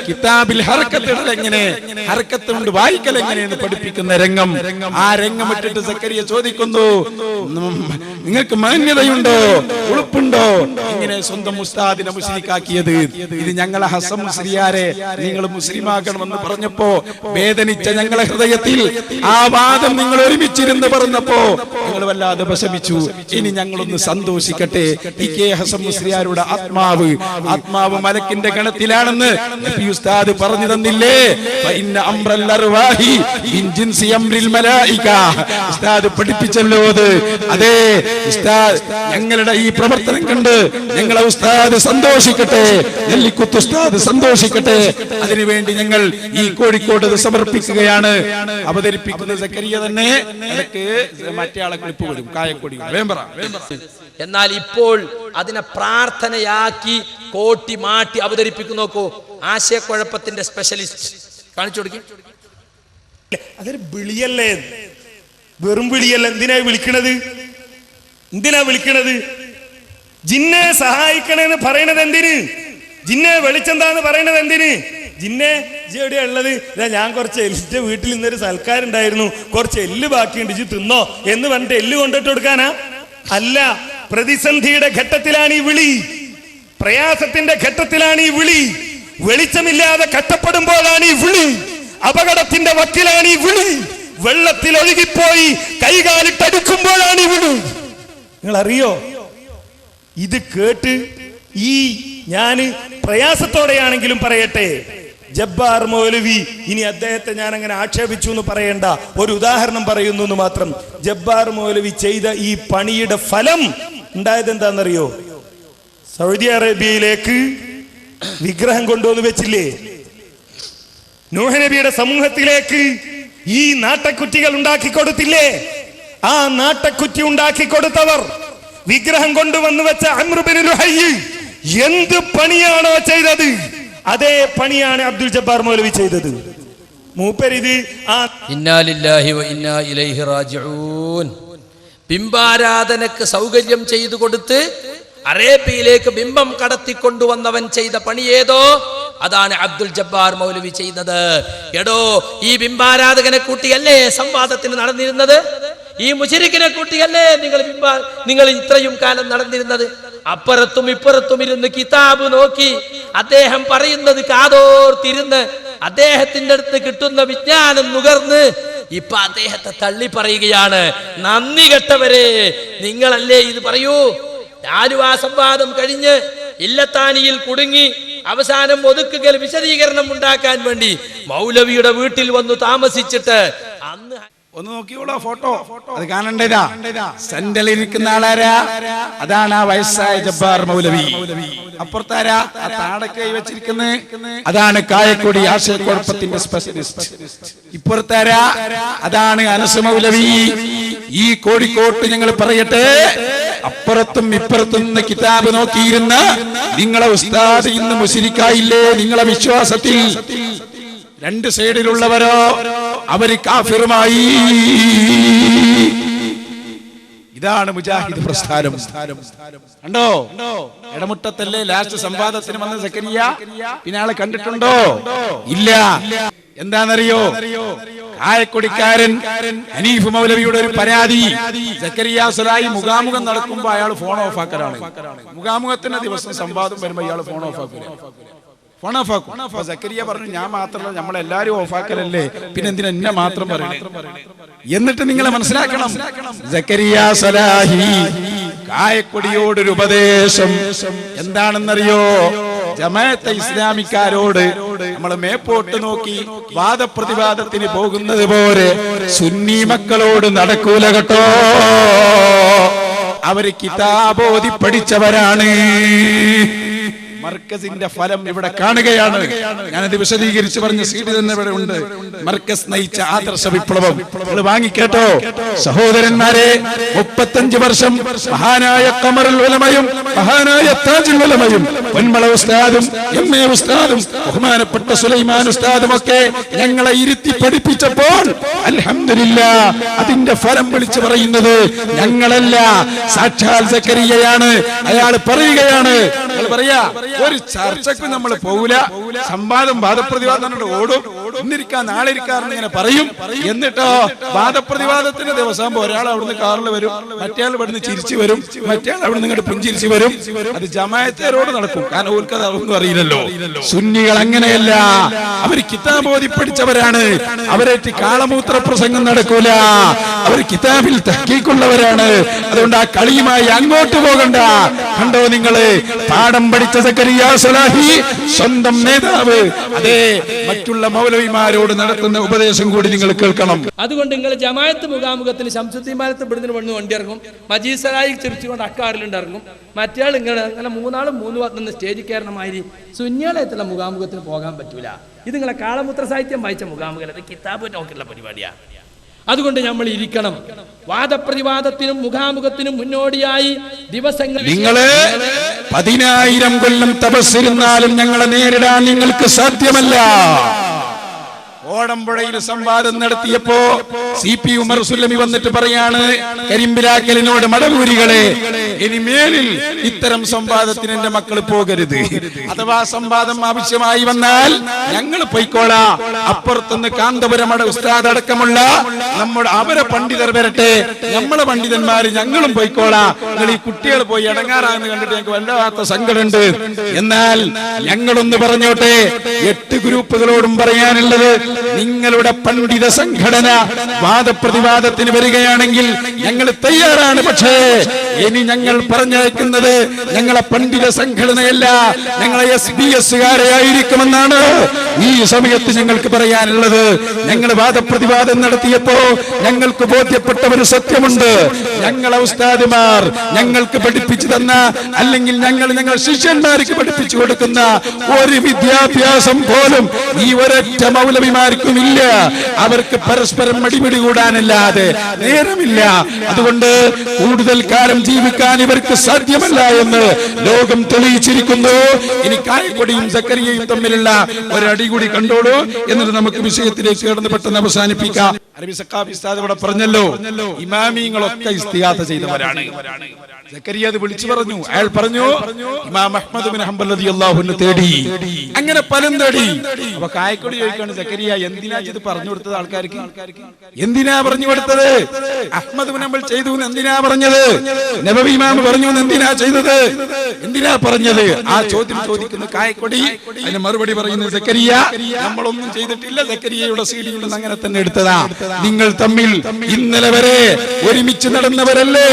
കിതാബിൽ ഹർക്കത്ത് എങ്ങനെ, ഹർക്കത്ത് കൊണ്ട് വായിക്കൽ എങ്ങനെയെന്ന് പഠിപ്പിക്കുന്ന രംഗം. ആ രംഗം ഇട്ടിട്ട് സക്കരിയ ചോദിക്കുന്നു, നിങ്ങൾക്ക് മാന്യതയുണ്ടോ, ഉളുപ്പുണ്ടോ? ഇങ്ങനെ സ്വന്തം ഉസ്താദിനെ മുസ്ലിക്കാക്കിയത്. ഇത് ഞങ്ങളെ ഹസൻ മുസ്ലിയാരെ നിങ്ങൾ മുസ്ലിമാക്കണമെന്ന് പറഞ്ഞപ്പോ വേദനിച്ച ഞങ്ങളെ ഹൃദയത്തിൽ ആ വാദം നിങ്ങൾ ഒരുമിച്ചിരുന്ന് പറഞ്ഞപ്പോ ഞങ്ങൾ വല്ലാതെ വിഷമിച്ചു. ഇനി ഞങ്ങളൊന്ന് സന്തോഷിക്കട്ടെ. ഈ കെ ഹസൻ മുസ്ലിയാരുടെ ആത്മാവ് മലക്കിന്റെ ഗണത്തിലാണെന്ന് നബി ഉസ്താദ് പറഞ്ഞു തന്നില്ലേ? ഉസ്താദ് പഠിപ്പിച്ചല്ലോ അത്. അതെ ഉസ്താദ്, ഞങ്ങളുടെ ഈ പ്രവർത്തനം കണ്ട് ഞങ്ങളെ ഉസ്താദ് സന്തോഷിക്കട്ടെ, നെല്ലിക്കുത്ത് ഉസ്താദ് സന്തോഷിക്കട്ടെ. അതിനുവേണ്ടി ഞങ്ങൾ ഈ കോഴിക്കോട് സമർപ്പിക്കുകയാണ്. അവതരിപ്പിക്കുന്ന സക്കരിയ തന്നെ. മറ്റേ ആളെ ക്ലിപ്പ് വരും, കായക്കൊടി. എന്നാൽ ഇപ്പോൾ അതിനെ പ്രാർത്ഥനയാക്കി കോട്ടി മാറ്റി അവതരിപ്പിക്കുന്നു. നോക്കൂ, ആശയക്കുഴപ്പത്തിന്റെ സ്പെഷ്യലിസ്റ്റ് കാണിച്ചു കൊടുക്കും. അതൊരു വിളിയല്ലേ, വെറും വിളിയല്ല. എന്തിനാ വിളിക്കണത്? ജിന്നെ സഹായിക്കണെന്ന് പറയണത് എന്തിന്? ജിന്നെ വെളിച്ചെന്താന്ന് പറയണത് എന്തിന്? ജിന്നെ എവിടെയാ ഉള്ളത്? ഞാൻ കുറച്ച് എന്റെ വീട്ടിൽ ഇന്നൊരു സൽക്കാരുണ്ടായിരുന്നു, കുറച്ച് എല്ല് ബാക്കിയുണ്ട്, ഇജ്ജ് തിന്നോ എന്ന് പറഞ്ഞിട്ട് എല്ല് കൊണ്ടിട്ട് കൊടുക്കാനാ? അല്ല, പ്രതിസന്ധിയുടെ ഘട്ടത്തിലാണ് ഈ വിളി, പ്രയാസത്തിന്റെ ഘട്ടത്തിലാണ് ഈ വിളി, വെളിച്ചമില്ലാതെ കഷ്ടപ്പെടുമ്പോഴാണ് ഈ വിളി, അപകടത്തിന്റെ വക്കിലാണ് ഈ വിളി, വെള്ളത്തിൽ ഒഴുകിപ്പോയി കൈകാലിട്ടടുക്കുമ്പോഴാണ് ഈ വിളി. നിങ്ങൾ അറിയോ? ഇത് കേട്ട് ഞാന് പ്രയാസത്തോടെയാണെങ്കിലും പറയട്ടെ, ജബ്ബാർ മൗലവി, ഇനി അദ്ദേഹത്തെ ഞാൻ അങ്ങനെ ആക്ഷേപിച്ചു എന്ന് പറയണ്ട, ഒരു ഉദാഹരണം പറയുന്നു എന്ന് മാത്രം. ജബ്ബാർ മൗലവി ചെയ്ത ഈ പണിയുടെ ഫലം ഉണ്ടായത് എന്താണെന്നറിയോ? സൗദി അറേബ്യയിലേക്ക് വിഗ്രഹം കൊണ്ടുവന്ന് വെച്ചില്ലേ? നൂഹ് നബിയുടെ സമൂഹത്തിലേക്ക് ഈ നാട്ടക്കുറ്റികൾ ഉണ്ടാക്കി കൊടുത്തില്ലേ? ആ നാട്ടക്കുറ്റി ഉണ്ടാക്കി കൊടുത്തവർ, വിഗ്രഹം കൊണ്ടുവന്ന് വെച്ച അംർ ഇബ്നു ലുഹൈ എന്ത് പണിയാണോ ചെയ്തത്, അതേ പണിയാണ് അബ്ദുൽ ജബ്ബാർ മൗലവി ചെയ്തത്. മൂപ്പരിത് ഇന്നാ ലില്ലാഹി വ ഇന്നാ ഇലൈഹി റാജിഊൻ. ബിംബാരാധനക്ക് സൗകര്യം ചെയ്തു കൊടുത്ത് അറേബ്യയിലേക്ക് ബിംബം കടത്തിക്കൊണ്ടുവന്നവൻ ചെയ്ത പണി ഏതോ അതാണ് അബ്ദുൽ ജബ്ബാർ മൗലവി ചെയ്തത്. എടോ, ഈ ബിംബാരാധകനെ കൂട്ടിയല്ലേ സംവാദത്തിന് നടന്നിരുന്നത്? ഈ മുശരിക്കിനെ കൂട്ടിയല്ലേ നിങ്ങൾ ഇത്രയും കാലം നടന്നിരുന്നത്? അപ്പുറത്തും ഇപ്പുറത്തും ഇരുന്ന് കിതാബ് നോക്കി അദ്ദേഹം പറയുന്നത് കാതോർത്തിരുന്ന് അദ്ദേഹത്തിന്റെ അടുത്ത് കിട്ടുന്ന വിജ്ഞാനം നുകർന്ന് ഇപ്പൊ അദ്ദേഹത്തെ തള്ളി പറയുകയാണ്. നന്ദി കെട്ടവരെ, നിങ്ങളല്ലേ ഇത് പറയൂ? ആലുവ സംവാദം കഴിഞ്ഞ് ഇല്ലത്താനിയിൽ കുടുങ്ങി അവസാനം ഒതുക്കുകൽ വിശദീകരണം ഉണ്ടാക്കാൻ വേണ്ടി മൗലവിയുടെ വീട്ടിൽ വന്നു താമസിച്ചിട്ട് അന്ന് ഒന്ന് നോക്കിയോളൂ ഫോട്ടോ, അത് കാണണ്ടേതാ. സെന്ററിൽ ഇരിക്കുന്ന ആളാരാ? അതാണ് ആ വയസ്സായ ജബ്ബാർ മൗലവി. അപ്പുറത്താരാ? ആ താടക്കൈ വെച്ചിരിക്കുന്നത് അതാണ് കായക്കൊടി ആശയക്കുഴപ്പത്തിന്റെ സ്പെഷ്യലിസ്റ്റ്. ഇപ്പുറത്താരാ? അതാണ് അനസ് മൗലവി. ഈ കോഴിക്കോട്ട് ഞങ്ങൾ പറയട്ടെ, അപ്പുറത്തും ഇപ്പുറത്തും നിന്ന് കിതാബ് നോക്കിയിരുന്ന നിങ്ങളെ ഉസ്താദ് ഇന്ന് മുശ്രിക്കായില്ലേ? നിങ്ങളെ വിശ്വാസത്തിൽ രണ്ട് സൈഡിലുള്ളവരോ അവര് കാഫിറുമായി. ഇതാണ് മുജാഹിദ് പ്രസ്ഥാനം. കണ്ടോ? ഇടമുട്ടത്തല്ലേ ലാസ്റ്റ് സംവാദത്തിന് വന്ന സക്കരിയ? പിന്നെ ആളെ കണ്ടിട്ടുണ്ടോ? ഇല്ല. എന്താണെന്നറിയോ? കായക്കൊടിക്കാരൻ ഹനീഫ് മൗലവിയുടെ ഒരു പരാതി. സക്കരിയ സലാഹി മുഖാമുഖം നടക്കുമ്പോ അയാൾ ഫോൺ ഓഫ് ആക്കലാണ്. മുഖാമുഖത്തിന്റെ ദിവസം സംവാദം വരുമ്പോ ഇയാൾ ഫോൺ ഓഫ് ആക്കൂല. ഫോൺ ഓഫ് ആക്കും. സക്കരിയ പറഞ്ഞു, ഞാൻ മാത്രമല്ല നമ്മളെല്ലാരും ഓഫാക്കലല്ലേ, പിന്നെ എന്തിനാ എന്നെ മാത്രം പറയണേ? എന്നിട്ട് നിങ്ങളെ മനസ്സിലാക്കണം, സക്കരിയ സലാഹി കായക്കൊടിയോടൊരു ഉപദേശം എന്താണെന്നറിയോ? ജമാഅത്തെ ഇസ്ലാമിക്കാരോട് നമ്മൾ മേപ്പോട്ട് നോക്കി വാദപ്രതിവാദത്തിന് പോകുന്നത് പോലെ സുന്നി മക്കളോട് നടക്കൂല കേട്ടോ. അവര് കിതാബോധി പഠിച്ചവരാണ്. മർക്കസിന്റെ ഫലം ഇവിടെ കാണുകയാണ്. ഞാനത് വിശദീകരിച്ച് പറഞ്ഞ സീഡി തന്നെ ഇവിടെ ഉണ്ട്. മർക്കസ് നയിച്ച ആദർശ വിപ്ലവം വാങ്ങിക്കേട്ടോ സഹോദരന്മാരെ. 35 വർഷം മഹാനായ ഖമറുൽ ഉലമയും മഹാനായ താജുൽ ഉലമയും പൊന്മള ഉസ്താദും എംഎ ഉസ്താദും ബഹുമാനപ്പെട്ട സുലൈമാൻ ഉസ്താദും ഒക്കെ ഞങ്ങളെ ഇരുത്തി പഠിപ്പിച്ചപ്പോൾ അൽഹംദുലില്ലാ അതിന്റെ ഫലം വിളിച്ചു പറയുന്നത് ഞങ്ങളല്ല, സാക്ഷാൽ സക്കരിയയാണ്. അയാൾ പറയുകയാണ്, പറയാ ഒരു ചർച്ചക്ക് നമ്മൾ പോകൂല, സംവാദം വാദപ്രതിവാദം ഓടും, ഇന്നിരിക്കാൻ നാളെ ഇരിക്കാറുണ്ട് ഇങ്ങനെ പറയും. എന്നിട്ടോ വാദപ്രതിവാദത്തിന്റെ ദിവസം ഒരാൾ അവിടുന്ന് കാറിൽ വരും, മറ്റേ ആൾ ഇവിടുന്ന് ചിരിച്ചു വരും, മറ്റേ ആൾ അവിടുന്ന് ഇങ്ങോട്ട് പുഞ്ചിരിച്ചു വരും. അത് ജമാഅത്തേരോട് നടക്കും, കാരണം ഓർക്ക് അതൊന്നും അറിയില്ലല്ലോ. സുന്നികൾ അങ്ങനെയല്ല, അവർ കിതാബോധി പഠിച്ചവരാണ്. അവരേറ്റ് കാളമൂത്ര പ്രസംഗം നടക്കൂല, അവർ കിതാബിൽ തഹ്ഖീഖുള്ളവരാണ്. അതുകൊണ്ട് ആ കളിയുമായി അങ്ങോട്ട് പോകണ്ട. കണ്ടോ നിങ്ങള്, പാഠം പഠിച്ച സക്കരിയ സലാഹി സ്വന്തം നേതാവ് അതെ മറ്റുള്ള മൗലവിമാരോട് നടത്തുന്ന ഉപദേശം കൂടി നിങ്ങൾ കേൾക്കണം. അതുകൊണ്ട് നിങ്ങൾ ജമാഅത്ത് മുഖാമുഖത്തിന് ശംസുദ്ദീൻമാലത്ത് ഇവിടുന്ന് വന്ന് വണ്ടി ഇറങ്ങും, മജീദ് സലാഹി ചിരിച്ചുകൊണ്ട് അക്കാറിലുണ്ടിറങ്ങും, മറ്റേയാൾ അങ്ങനെ മൂന്നാളും 3 ഭാഗത്തുനിന്ന് സ്റ്റേജിൽ കയറണമാതിരി സുന്നിയാളെത്തുള്ള മുഖാമുഖത്തിന് പോകാൻ പറ്റൂല. ഇത് നിങ്ങളെ കാളമൂത്ര സാഹിത്യം വായിച്ച മുഖാമുഖം, കിതാബ് നോക്കിയുള്ള പരിപാടിയാണ്. അതുകൊണ്ട് നമ്മൾ ഇരിക്കണം. വാദപ്രതിവാദത്തിനും മുഖാമുഖത്തിനും മുന്നോടിയായി ദിവസങ്ങൾ നിങ്ങള് 10,000 കൊല്ലം തപസ്സിരുന്നാലും ഞങ്ങളെ നേരിടാൻ നിങ്ങൾക്ക് സാധ്യമല്ല. ഓടമ്പുഴയിൽ സംവാദം നടത്തിയപ്പോ CP ഉമർ സുല്ലമി വന്നിട്ട് പറയാണ്, കരിമ്പിലാക്കലിനോട് മടവൂരികളെ, ഇനി മേലിൽ ഇത്തരം സംവാദത്തിന് എന്റെ മക്കൾ പോകരുത്. അഥവാ സംവാദം ആവശ്യമായി വന്നാൽ ഞങ്ങൾ പോയിക്കോളാ. അപ്പുറത്തുനിന്ന് കാന്തപുരമട ഉസ്താദ് അടക്കമുള്ള നമ്മുടെ അവരെ പണ്ഡിതർ വരട്ടെ, നമ്മളെ പണ്ഡിതന്മാര് ഞങ്ങളും പോയിക്കോളാ. നിങ്ങൾ ഈ കുട്ടികൾ പോയി ഇടങ്ങാറാന്ന് കണ്ടിട്ട് ഞങ്ങൾക്ക് വല്ലാത്ത സങ്കടമുണ്ട്. എന്നാൽ ഞങ്ങളൊന്ന് പറഞ്ഞോട്ടെ, 8 ഗ്രൂപ്പുകളോടും പറയാനുള്ളത്, നിങ്ങളുടെ പണ്ഡിത സംഘടന വാദപ്രതിവാദത്തിന് വരികയാണെങ്കിൽ ഞങ്ങൾ തയ്യാറാണ്. പക്ഷേ ഇനി ഞങ്ങൾ പറഞ്ഞയക്കുന്നത് ഞങ്ങളെ പണ്ഡിത സംഘടനയല്ല, ഞങ്ങളെ SBS-കാരെ ആയിരിക്കുമെന്നാണ് ഈ സമയത്ത് ഞങ്ങൾക്ക് പറയാനുള്ളത്. ഞങ്ങൾ വാദപ്രതിവാദം നടത്തിയപ്പോ ഞങ്ങൾക്ക് ബോധ്യപ്പെട്ട ഒരു സത്യമുണ്ട്. ഞങ്ങളെ ഉസ്താദുമാർ ഞങ്ങൾക്ക് പഠിപ്പിച്ചു തന്ന, അല്ലെങ്കിൽ ഞങ്ങൾ ശിഷ്യന്മാർക്ക് പഠിപ്പിച്ചു കൊടുക്കുന്ന ഒരു വിദ്യാഭ്യാസം പോലും ഈ ഒരൊറ്റ മൗലവിമാർക്കും ഇല്ല. അവർക്ക് പരസ്പരം മടിപിടി കൂടാനല്ലാതെ നേരമില്ല. അതുകൊണ്ട് കൂടുതൽ കാലം ജീവിക്കാൻ ഇവർക്ക് സാധ്യമല്ല എന്ന് ലോകം തെളിയിച്ചിരിക്കുന്നു. ഇനി കായക്കൊടിയും സക്കരിയയും തമ്മിലുള്ള ഒരടി കൂടി കണ്ടോളൂ, എന്നിട്ട് നമുക്ക് വിഷയത്തിലേക്ക് കടന്ന് പെട്ടെന്ന് അവസാനിപ്പിക്കാം. അറബി സഖാഫി ഉസ്താദ് ഇവിടെ പറഞ്ഞല്ലോ, ഇമാമിങ്ങളൊക്കെ ഇസ്തിഗാസ ചെയ്തവരാണ്. സക്കരിയ അത് വിളിച്ചു പറഞ്ഞു. അയാൾ പറഞ്ഞു, ഇമാം അഹ്മദ് ബിൻ ഹംബൽ റളിയല്ലാഹു അൻഹു തേടി. അങ്ങനെ പലരും തേടി. അപ്പൊ കായക്കൊടി ചോദിക്കാണ്, സക്കരിയ എന്തിനാ ഇത് പറഞ്ഞു കൊടുത്തത് ആൾക്കാർക്ക്? എന്തിനാ പറഞ്ഞു കൊടുത്തത്? അഹ്മദ് ബിൻ ഹംബൽ ചെയ്തു എന്തിനാ പറഞ്ഞത്? നബവി ഇമാം പറഞ്ഞു എന്തിനാ ചെയ്തത്? എന്തിനാ പറഞ്ഞത്? ആ ചോദ്യം ചോദിക്കുന്ന കായക്കൊടി, അതിന് മറുപടി പറയുന്നത് സക്കരിയ നമ്മളൊന്നും ചെയ്തിട്ടില്ല, സക്കരിയയുടെ സീഡിൽ നിന്ന് അങ്ങനെ തന്നെ എടുത്തതാ. നിങ്ങൾ തമ്മിൽ ഇന്നലെ വരെ ഒരുമിച്ച് നടന്നവരല്ലേ?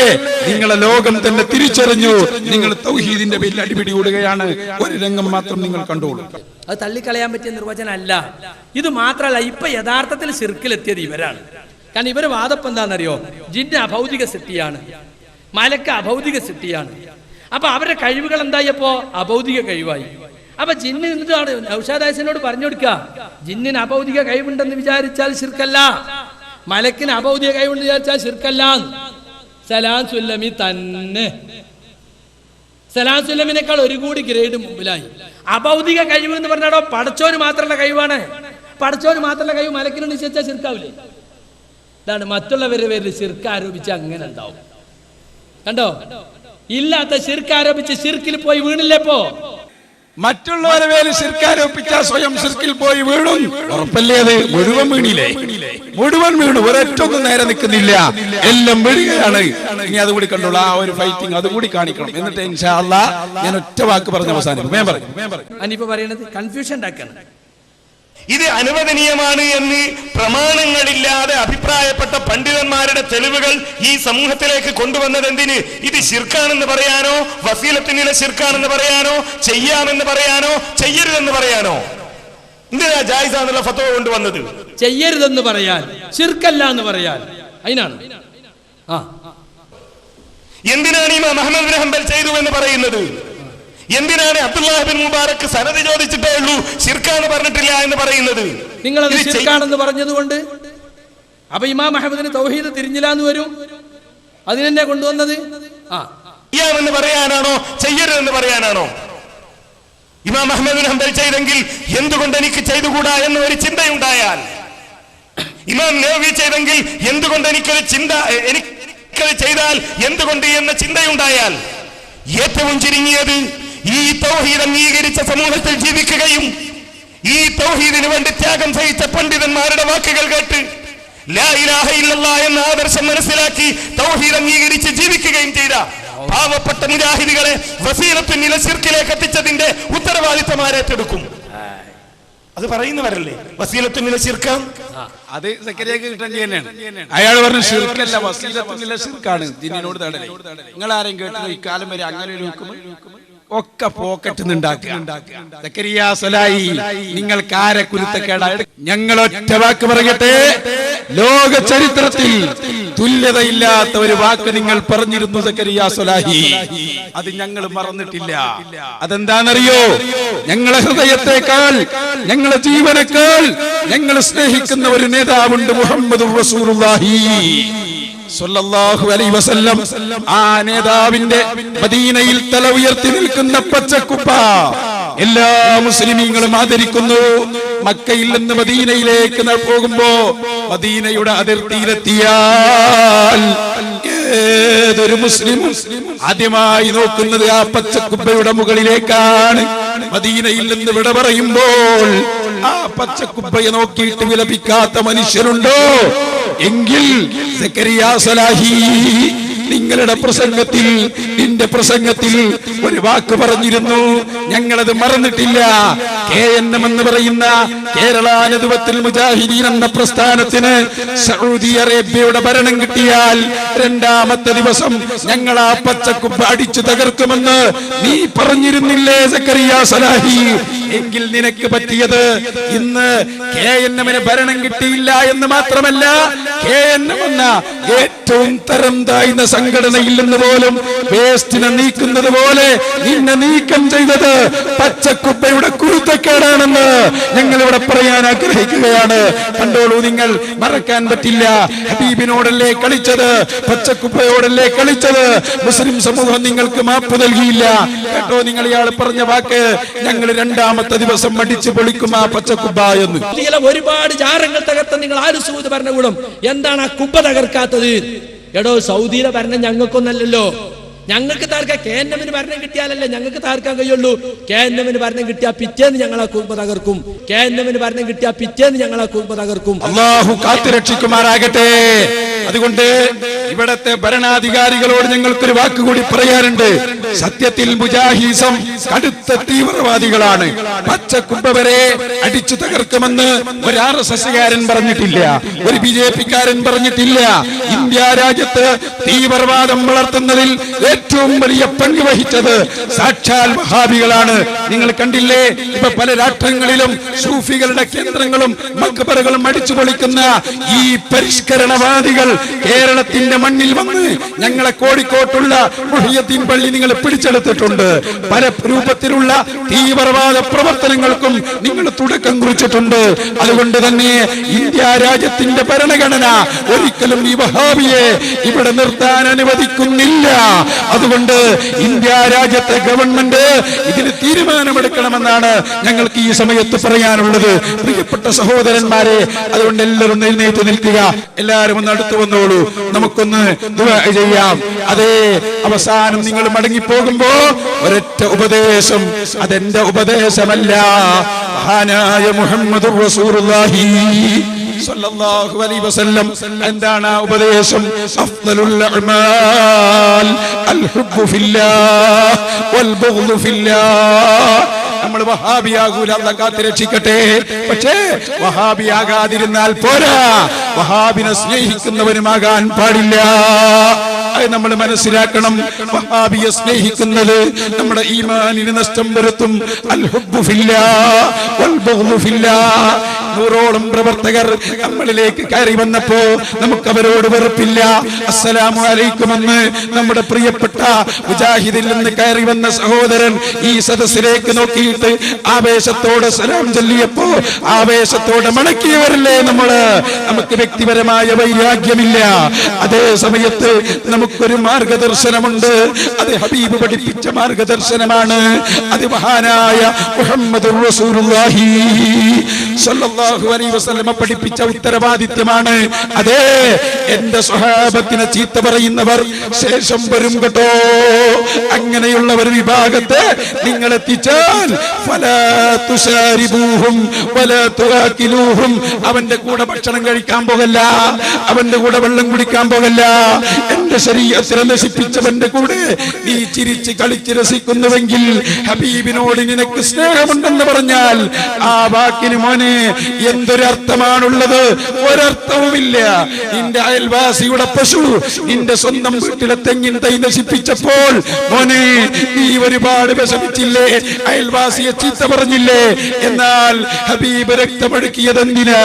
നിങ്ങളെ ലോകം തന്നെ തിരിച്ചറിഞ്ഞു. നിങ്ങൾ തൗഹീദിന്റെ പേരിൽ അടിപിടി കൂടുകയാണ്. ഒരു രംഗം മാത്രം നിങ്ങൾ കണ്ടോളൂ. അത് തള്ളിക്കളയാൻ പറ്റിയ നിർവചനം അല്ല. ഇത് മാത്രമല്ല, ഇപ്പൊ യഥാർത്ഥത്തിൽ ശിർക്കിലെത്തിയത് ഇവരാണ്. കാരണം ഇവര് വാദപ്പം എന്താണെന്നറിയോ, ജിന്ന് അഭൗതിക സൃഷ്ടിയാണ്, മലക്ക് അഭൗതിക സൃഷ്ടിയാണ്. അപ്പൊ അവരുടെ കഴിവുകൾ എന്തായപ്പോ അഭൗതിക കഴിവായി. അപ്പൊ ജിന്ന് എന്നിട്ടാണ് നൗഷാദാസിനോട് പറഞ്ഞു കൊടുക്കുക, ജിന്നിന് അഭൗതിക കഴിവുണ്ടെന്ന് വിചാരിച്ചാൽ ശിർക്കല്ല, മലക്കിന് അഭൗതിക കഴിവുണ്ടെന്ന് വിചാരിച്ചാൽ ശിർക്കല്ല. സലാം സുല്ലമി തന്നെ, സലാം സുല്ലമിനേക്കാൾ ഒരു കൂടി ഗ്രേഡ് മുമ്പിലായി. അഭൗതിക കഴിവ് എന്ന് പറഞ്ഞാടോ പടച്ചോന് മാത്രമുള്ള കഴിവാണ്. പടച്ചോന് മാത്രമുള്ള കഴിവ് മലക്കിന് നിശ്ചയിച്ചാൽ ശിർക്കാവില്ലേ? ഇതാണ് മറ്റുള്ളവരുടെ പേരിൽ ശിർക്ക് ആരോപിച്ച് അങ്ങനെ ഉണ്ടാവും. കണ്ടോ, ഇല്ലാത്ത ശിർക്ക് ആരോപിച്ച് ശിർക്കിൽ പോയി വീണില്ലേ? ഇപ്പോ മറ്റുള്ളവരെ പേര് ശിർക്കാരോപിച്ചാൽ സ്വയം ശിർക്കിൽ പോയി വീണും ഉറപ്പല്ലേ? അത് മുഴുവൻ വീണില്ലേ? മുഴുവൻ വീണു, ഒരൊറ്റൊന്നും നേരെ നിൽക്കുന്നില്ല, എല്ലാം വീഴുകയാണ്. ഇനി അതുകൂടി കണ്ടോളൂ, ആ ഒരു ഫൈറ്റിംഗ് അതുകൂടി കാണിക്കണം. എന്നിട്ട് ഇൻഷാ അല്ലാഹ് ഞാൻ ഒറ്റ വാക്ക് പറഞ്ഞ അവസാനിക്കും. അനിപ്പോ പറയണത് കൺഫ്യൂഷൻ ഉണ്ടാക്കണം. ഇത് അനുവദനീയമാണ് എന്ന് പ്രമാണങ്ങളില്ലാതെ അഭിപ്രായപ്പെട്ട പണ്ഡിതന്മാരുടെ തെളിവുകൾ ഈ സമൂഹത്തിലേക്ക് കൊണ്ടുവന്നത് എന്തിന്? ഇത് ശിർക്കാണെന്ന് പറയാനോ, വസീലത്തിനിലെ ശിർക്കാണെന്ന് പറയാനോ, ചെയ്യാമെന്ന് പറയാനോ, ചെയ്യരുതെന്ന് പറയാനോ? എന്തിനാ ജായിസാന്നുള്ള ഫത്വ കൊണ്ടുവന്നത്? ചെയ്യരുതെന്ന് പറയാൻ, ശിർക്കല്ല എന്ന് പറയാൻ. അതിനാണ്. എന്തിനാണ് ഇമാം അഹ്മദ് ബിൻ ഹംബൽ ചെയ്തു എന്ന് പറയുന്നത്? എന്തിനാണ് അബ്ദുല്ലാഹ് ബിൻ മുബാറക് സനദ് ചോദിച്ചിട്ടേ ഉള്ളൂ ശിർക്കാന്ന് പറഞ്ഞിട്ടില്ല എന്ന് പറയുന്നത്? നിങ്ങളത് ശിർക്കാണെന്ന് പറഞ്ഞതുകൊണ്ട് അപ്പൊ ഇമാം അഹ്മദിന് തൗഹീദ് തിരിഞ്ഞില്ല എന്ന് വരും. അതിനെന്നെ കൊണ്ടുവന്നത് ചെയ്യാമെന്ന് പറയാനാണോ, ചെയ്യരുതെന്ന് പറയാനാണോ? ഇമാം അഹ്മദ് ബിൻ ഹംബൽ ചെയ്തെങ്കിൽ എന്തുകൊണ്ട് എനിക്ക് ചെയ്തുകൂടാ എന്ന ഒരു ചിന്തയുണ്ടായാൽ, ഇമാം നവവി ചെയ്തെങ്കിൽ എന്തുകൊണ്ട് എനിക്കൊരു ചിന്ത, എനിക്കത് ചെയ്താൽ എന്തുകൊണ്ട് എന്ന ചിന്തയുണ്ടായാൽ, ഏറ്റവും ചുരുങ്ങിയത് ഈ തൗഹീദ് അംഗീകരിച്ച സമൂഹത്തിൽ ജീവിക്കുകയും ഈ തൗഹീദിന് വേണ്ടി ത്യാഗം സഹിച്ച പണ്ഡിതന്മാരുടെ വാക്കുകൾ കേട്ട് ലാ ഇലാഹ ഇല്ലല്ലാഹ് എന്ന ആദർശം മനസ്സിലാക്കി തൗഹീദ് അംഗീകരിച്ച് ജീവിക്കുകയും ചെയ്ത പാവപ്പെട്ട മുജാഹിദുകളെ വസീലത്തുൽ ശിർക്കിലേക്ക് എത്തിച്ചതിന്റെ ഉത്തരവാദിത്തം ആരേറ്റെടുക്കും? അത് പറയുന്നവരല്ലേ വസീലത്തുൽ ശിർക്ക്. അത് സക്കരിയക്ക് കിട്ടേണ്ടി തന്നെയാണ്. അയാൾ പറഞ്ഞു ശിർക്കല്ല, വസീലത്തുൽ ശിർക്കാണ്. ജിന്നിനോട് തടലേ. നിങ്ങൾ ആരെയും കേട്ടത് ഇക്കാലം വരെ അങ്ങനെ ഒരു ഹുക്മ? ഒക്കെ പോക്കറ്റ് ഉണ്ടാക്കുക. സക്കരിയ സ്വലാഹി, നിങ്ങൾക്ക് ആരെ കുരുത്തക്കേടാണ്? ഞങ്ങൾ ഒറ്റ വാക്ക് പറയട്ടെ, ലോക ചരിത്രത്തിൽ തുല്യതയില്ലാത്ത ഒരു വാക്ക് നിങ്ങൾ പറഞ്ഞിരുന്നു സക്കരിയ സ്വലാഹി. അത് ഞങ്ങൾ മറന്നിട്ടില്ല. അതെന്താണെന്നറിയോ? ഞങ്ങളെ ഹൃദയത്തെക്കാൾ, ഞങ്ങളെ ജീവനേക്കാൾ ഞങ്ങൾ സ്നേഹിക്കുന്ന ഒരു നേതാവുണ്ട്, മുഹമ്മദ് റസൂലുള്ളാഹി സ്വല്ലല്ലാഹു അലൈഹി വസല്ലം. ആ നേതാവിന്റെ മദീനയിൽ തല ഉയർത്തി നിൽക്കുന്ന പച്ചക്കുപ്പ എല്ലാ മുസ്ലിമീങ്ങളും ആദരിക്കുന്നു. മക്കയിൽ നിന്ന് മദീനയിലേക്ക് പോകുമ്പോ മദീനയുടെ അതിർത്തിയിലെത്തിയാൽ ഏതൊരു മുസ്ലിമും ആദ്യമായി നോക്കുന്നത് ആ പച്ചക്കുപ്പയുടെ മുകളിലേക്കാണ്. മദീനയിൽ നിന്ന് വിട പറയുമ്പോൾ ആ പച്ചക്കുപ്പയെ നോക്കിയിട്ട് വിലപിക്കാത്ത മനുഷ്യരുണ്ടോ? എങ്കിൽ സക്കരിയ സ്വലാഹി, നിങ്ങളുടെ പ്രസംഗത്തിൽ, നിന്റെ പ്രസംഗത്തിൽ ഒരു വാക്ക് പറഞ്ഞിരുന്നു, ഞങ്ങളത് മറന്നിട്ടില്ല. KNM എന്ന് പറയുന്ന കേരള നദ്വത്തുൽ മുജാഹിദീൻ എന്ന പ്രസ്ഥാനത്തിന് സൗദി അറേബ്യയുടെ ഭരണം കിട്ടിയാൽ രണ്ടാമത്തെ ദിവസം ഞങ്ങൾ ആ പച്ചക്കുപ്പ അടിച്ചു തകർക്കുമെന്ന് നീ പറഞ്ഞിരുന്നില്ലേ സക്കരിയ സ്വലാഹി? എങ്കിൽ നിനക്ക് പറ്റിയത് ഇന്ന് KNM-ന് ഭരണം കിട്ടിയില്ല എന്ന് മാത്രമല്ല, KNM എന്ന ഏറ്റവും തരം താഴ്ന്ന സംഘടനയിൽ നിന്ന് പോലും വേസ്റ്റിനെ നീക്കുന്നത് പോലെ നിന്നെ നീക്കം ചെയ്തത് പച്ചക്കുപ്പയുടെ കുരുത്തക്കേടാണെന്ന് ഞങ്ങൾ ഇവിടെ പറയാൻ ആഗ്രഹിക്കുകയാണ്. കണ്ടോളൂ, നിങ്ങൾ മറക്കാൻ പറ്റില്ല. ഹബീബിനോടല്ലേ കളിച്ചത്, പച്ചക്കുപ്പയോടല്ലേ കളിച്ചത്. മുസ്ലിം സമൂഹം നിങ്ങൾക്ക് മാപ്പ് നൽകിയില്ല കേട്ടോ. നിങ്ങൾ ഇയാൾ പറഞ്ഞ വാക്ക് ഞങ്ങൾ രണ്ടാമത്തെ ദിവസം മടിച്ചു പൊളിക്കും ആ പച്ചക്കുപ്പ എന്ന്. ഒരുപാട് ജാറങ്ങൾ തകർത്ത നിങ്ങൾ ആര് സൗദി ഭരണകൂടം എന്താണ് ആ കുപ്പ തകർക്കാത്തത്? എടോ, സൗദിയിലെ ഭരണം ഞങ്ങൾക്കൊന്നല്ലല്ലോ. ഞങ്ങൾക്ക് താർക്കാൻ KNM-ന് ഭരണം കിട്ടിയാലല്ലേ ഞങ്ങൾക്ക് താർക്കാൻ കഴിയുള്ളൂ. KNM-ന് ഭരണം കിട്ടിയാൽ പിറ്റേന്ന് ഞങ്ങൾ ആ കുപ്പ തകർക്കും. KNM-ന് ഭരണം കിട്ടിയാൽ പിറ്റേന്ന് ഞങ്ങൾ ആ കുപ്പ തകർക്കും. അല്ലാഹു കാത്തുരക്ഷിക്കുമാറാകട്ടെ. അതുകൊണ്ട് ഇവിടത്തെ ഭരണാധികാരികളോട് ഞങ്ങൾക്കൊരു വാക്കുകൂടി പറയാനുണ്ട്. സത്യത്തിൽ മുജാഹിസം കടുത്ത തീവ്രവാദികളാണ്. പച്ചക്കുപ്പ വരെ അടിച്ചു തകർക്കുമെന്ന് ഒരു RSS-കാരൻ പറഞ്ഞിട്ടില്ല, ഒരു BJP-കാരൻ പറഞ്ഞിട്ടില്ല. ഇന്ന് ഇന്ത്യ രാജ്യത്ത് തീവ്രവാദം വളർത്തുന്നതിൽ ഏറ്റവും വലിയ പങ്ക് വഹിച്ചത് സാക്ഷാൽ വഹാബികളാണ്. നിങ്ങൾ കണ്ടില്ലേ, ഇപ്പൊ പല രാഷ്ട്രങ്ങളിലും സൂഫികളുടെ കേന്ദ്രങ്ങളും മക്ബറകളും അടിച്ചു പൊളിക്കുന്ന ഈ പരിഷ്കരണവാദികൾ കേരളത്തിന്റെ മണ്ണിൽ വന്ന് ഞങ്ങളെ കോഴിക്കോട്ടുള്ള മുഹിയദ്ദീൻ പള്ളി നിങ്ങൾ പിടിച്ചെടുത്തിട്ടുണ്ട്. പല രൂപത്തിലുള്ള തീവ്രവാദ പ്രവർത്തനങ്ങൾക്കും നിങ്ങൾ തുടക്കം കുറിച്ചിട്ടുണ്ട്. അതുകൊണ്ട് തന്നെ ഇന്ത്യ രാജ്യത്തിന്റെ ഭരണഘടന ഒരിക്കലും ഈ വഹാബിയെ ഇവിടെ നിർത്താൻ അനുവദിക്കുന്നില്ല. അതുകൊണ്ട് ഇന്ത്യ രാജ്യത്തെ ഗവൺമെന്റ് ഇതിന് തീരുമാനമെടുക്കണമെന്നാണ് ഞങ്ങൾക്ക് ഈ സമയത്ത് പറയാനുള്ളത്. പ്രിയപ്പെട്ട സഹോദരന്മാരെ, അതുകൊണ്ട് എല്ലാവരും എഴുന്നേറ്റ് നിൽക്കുക. എല്ലാവരും ഒന്ന് അടുത്ത് വന്നോളൂ, നമുക്കൊന്ന് ദുആ ചെയ്യാം. അതേ അവസാനം നിങ്ങൾ മടങ്ങിപ്പോകുമ്പോ ഒരൊറ്റ ഉപദേശം, അതെന്റെ ഉപദേശമല്ല, മഹാനായ മുഹമ്മദുർ റസൂലുള്ളാഹി സ്വല്ലല്ലാഹു അലൈഹി വസല്ലം എന്താണ് ആ ഉപദേശം? അഫ്ദലുൽ അഅ്മാൽ അൽ ഹുബ്ബു ഫില്ലാഹ് വൽ ബഗ്ദു ഫില്ലാഹ്. നമ്മൾ വഹാബിയാകൂല, അല്ലാഹ് കാത്ത് രക്ഷിക്കട്ടെ. പക്ഷേ വഹാബിയാകാതിരുന്നാൽ പോരാ, വഹാബിനെ സ്നേഹിക്കുന്നവനുമാകാൻ പാടില്ല. അത് നമ്മൾ മനസ്സിലാക്കണം. വഹാബിയെ സ്നേഹിക്കുന്നത് നമ്മുടെ ഈമാനിന് നഷ്ടം വരുത്തും. അൽ ഹുബ്ബു ഫില്ലാഹ് വൽ ബഗ്ദു ഫില്ലാഹ്. 100ഓളം പ്രവർത്തകർ നമ്മളിലേക്ക് കയറി വന്നപ്പോ നമുക്ക് അവരോട് വെറുപ്പില്ല. അസ്സലാമു അലൈക്കും എന്ന് നമ്മുടെ പ്രിയപ്പെട്ട മുജാഹിദിൽ നിന്ന് കയറി വന്ന സഹോദരൻ ഈ സദസ്സിലേക്ക് നോക്കിയിട്ട് ആവേശത്തോടെ സലാം ചൊല്ലിയപ്പോ ആവേശത്തോടെ മടക്കിയവരല്ലേ നമ്മള്. നമുക്ക് വ്യക്തിപരമായ വൈരാഗ്യമില്ല. അതേ സമയത്ത് നമുക്കൊരു മാർഗദർശനമുണ്ട്. അത് ഹബീബ് പഠിപ്പിച്ച മാർഗദർശനമാണ്. അത് മഹാനായ മുഹമ്മദുർ റസൂലുള്ളാഹി സ്വല്ലല്ലാഹു അലൈഹി വസല്ലം പഠിപ്പിച്ച ഉത്തരവാദിത്യമാണ്. അതേ, എന്റെ സ്വഹാബത്തിനെ ചീത്ത പറയുന്നവർ ശേഷം വരും കേട്ടോ. അങ്ങനെയുള്ള ഒരു വിഭാഗത്തെ നിങ്ങൾ എത്തിച്ചാൽ ഫലാ തുശാരിബൂഹും വലാ തുആകിലൂഹും. അവന്റെ കൂടെ ഭക്ഷണം കഴിക്കാൻ പോകല്ല, അവന്റെ കൂടെ വെള്ളം കുടിക്കാൻ പോകല്ല. എന്റെ ശരീഅത്തിനെ നശിപ്പിച്ചവന്റെ കൂടെ നീ ചിരിച്ച് കളിച്ച് രസിക്കുന്നുവെങ്കിൽ ഹബീബിനോട് നിനക്ക് സ്നേഹമുണ്ടെന്ന് പറഞ്ഞാൽ ആ വാക്കിന് മോനെ എന്തൊരർത്ഥമാണുള്ളത്? ഒരർത്ഥവുമില്ല. നിന്റെ അയൽവാസിയുടെ പശു നിന്റെ സ്വന്തം വീട്ടിലെ തെങ്ങിൻ തൈ നശിപ്പിച്ചപ്പോൾ മോനെ നീ ഒരുപാട് വിഷമിച്ചില്ലേ? അയൽവാസിയെ ചീത്ത പറഞ്ഞില്ലേ? എന്നാൽ ഹബീബ് രക്തമൊഴുക്കിയതെന്തിനാ?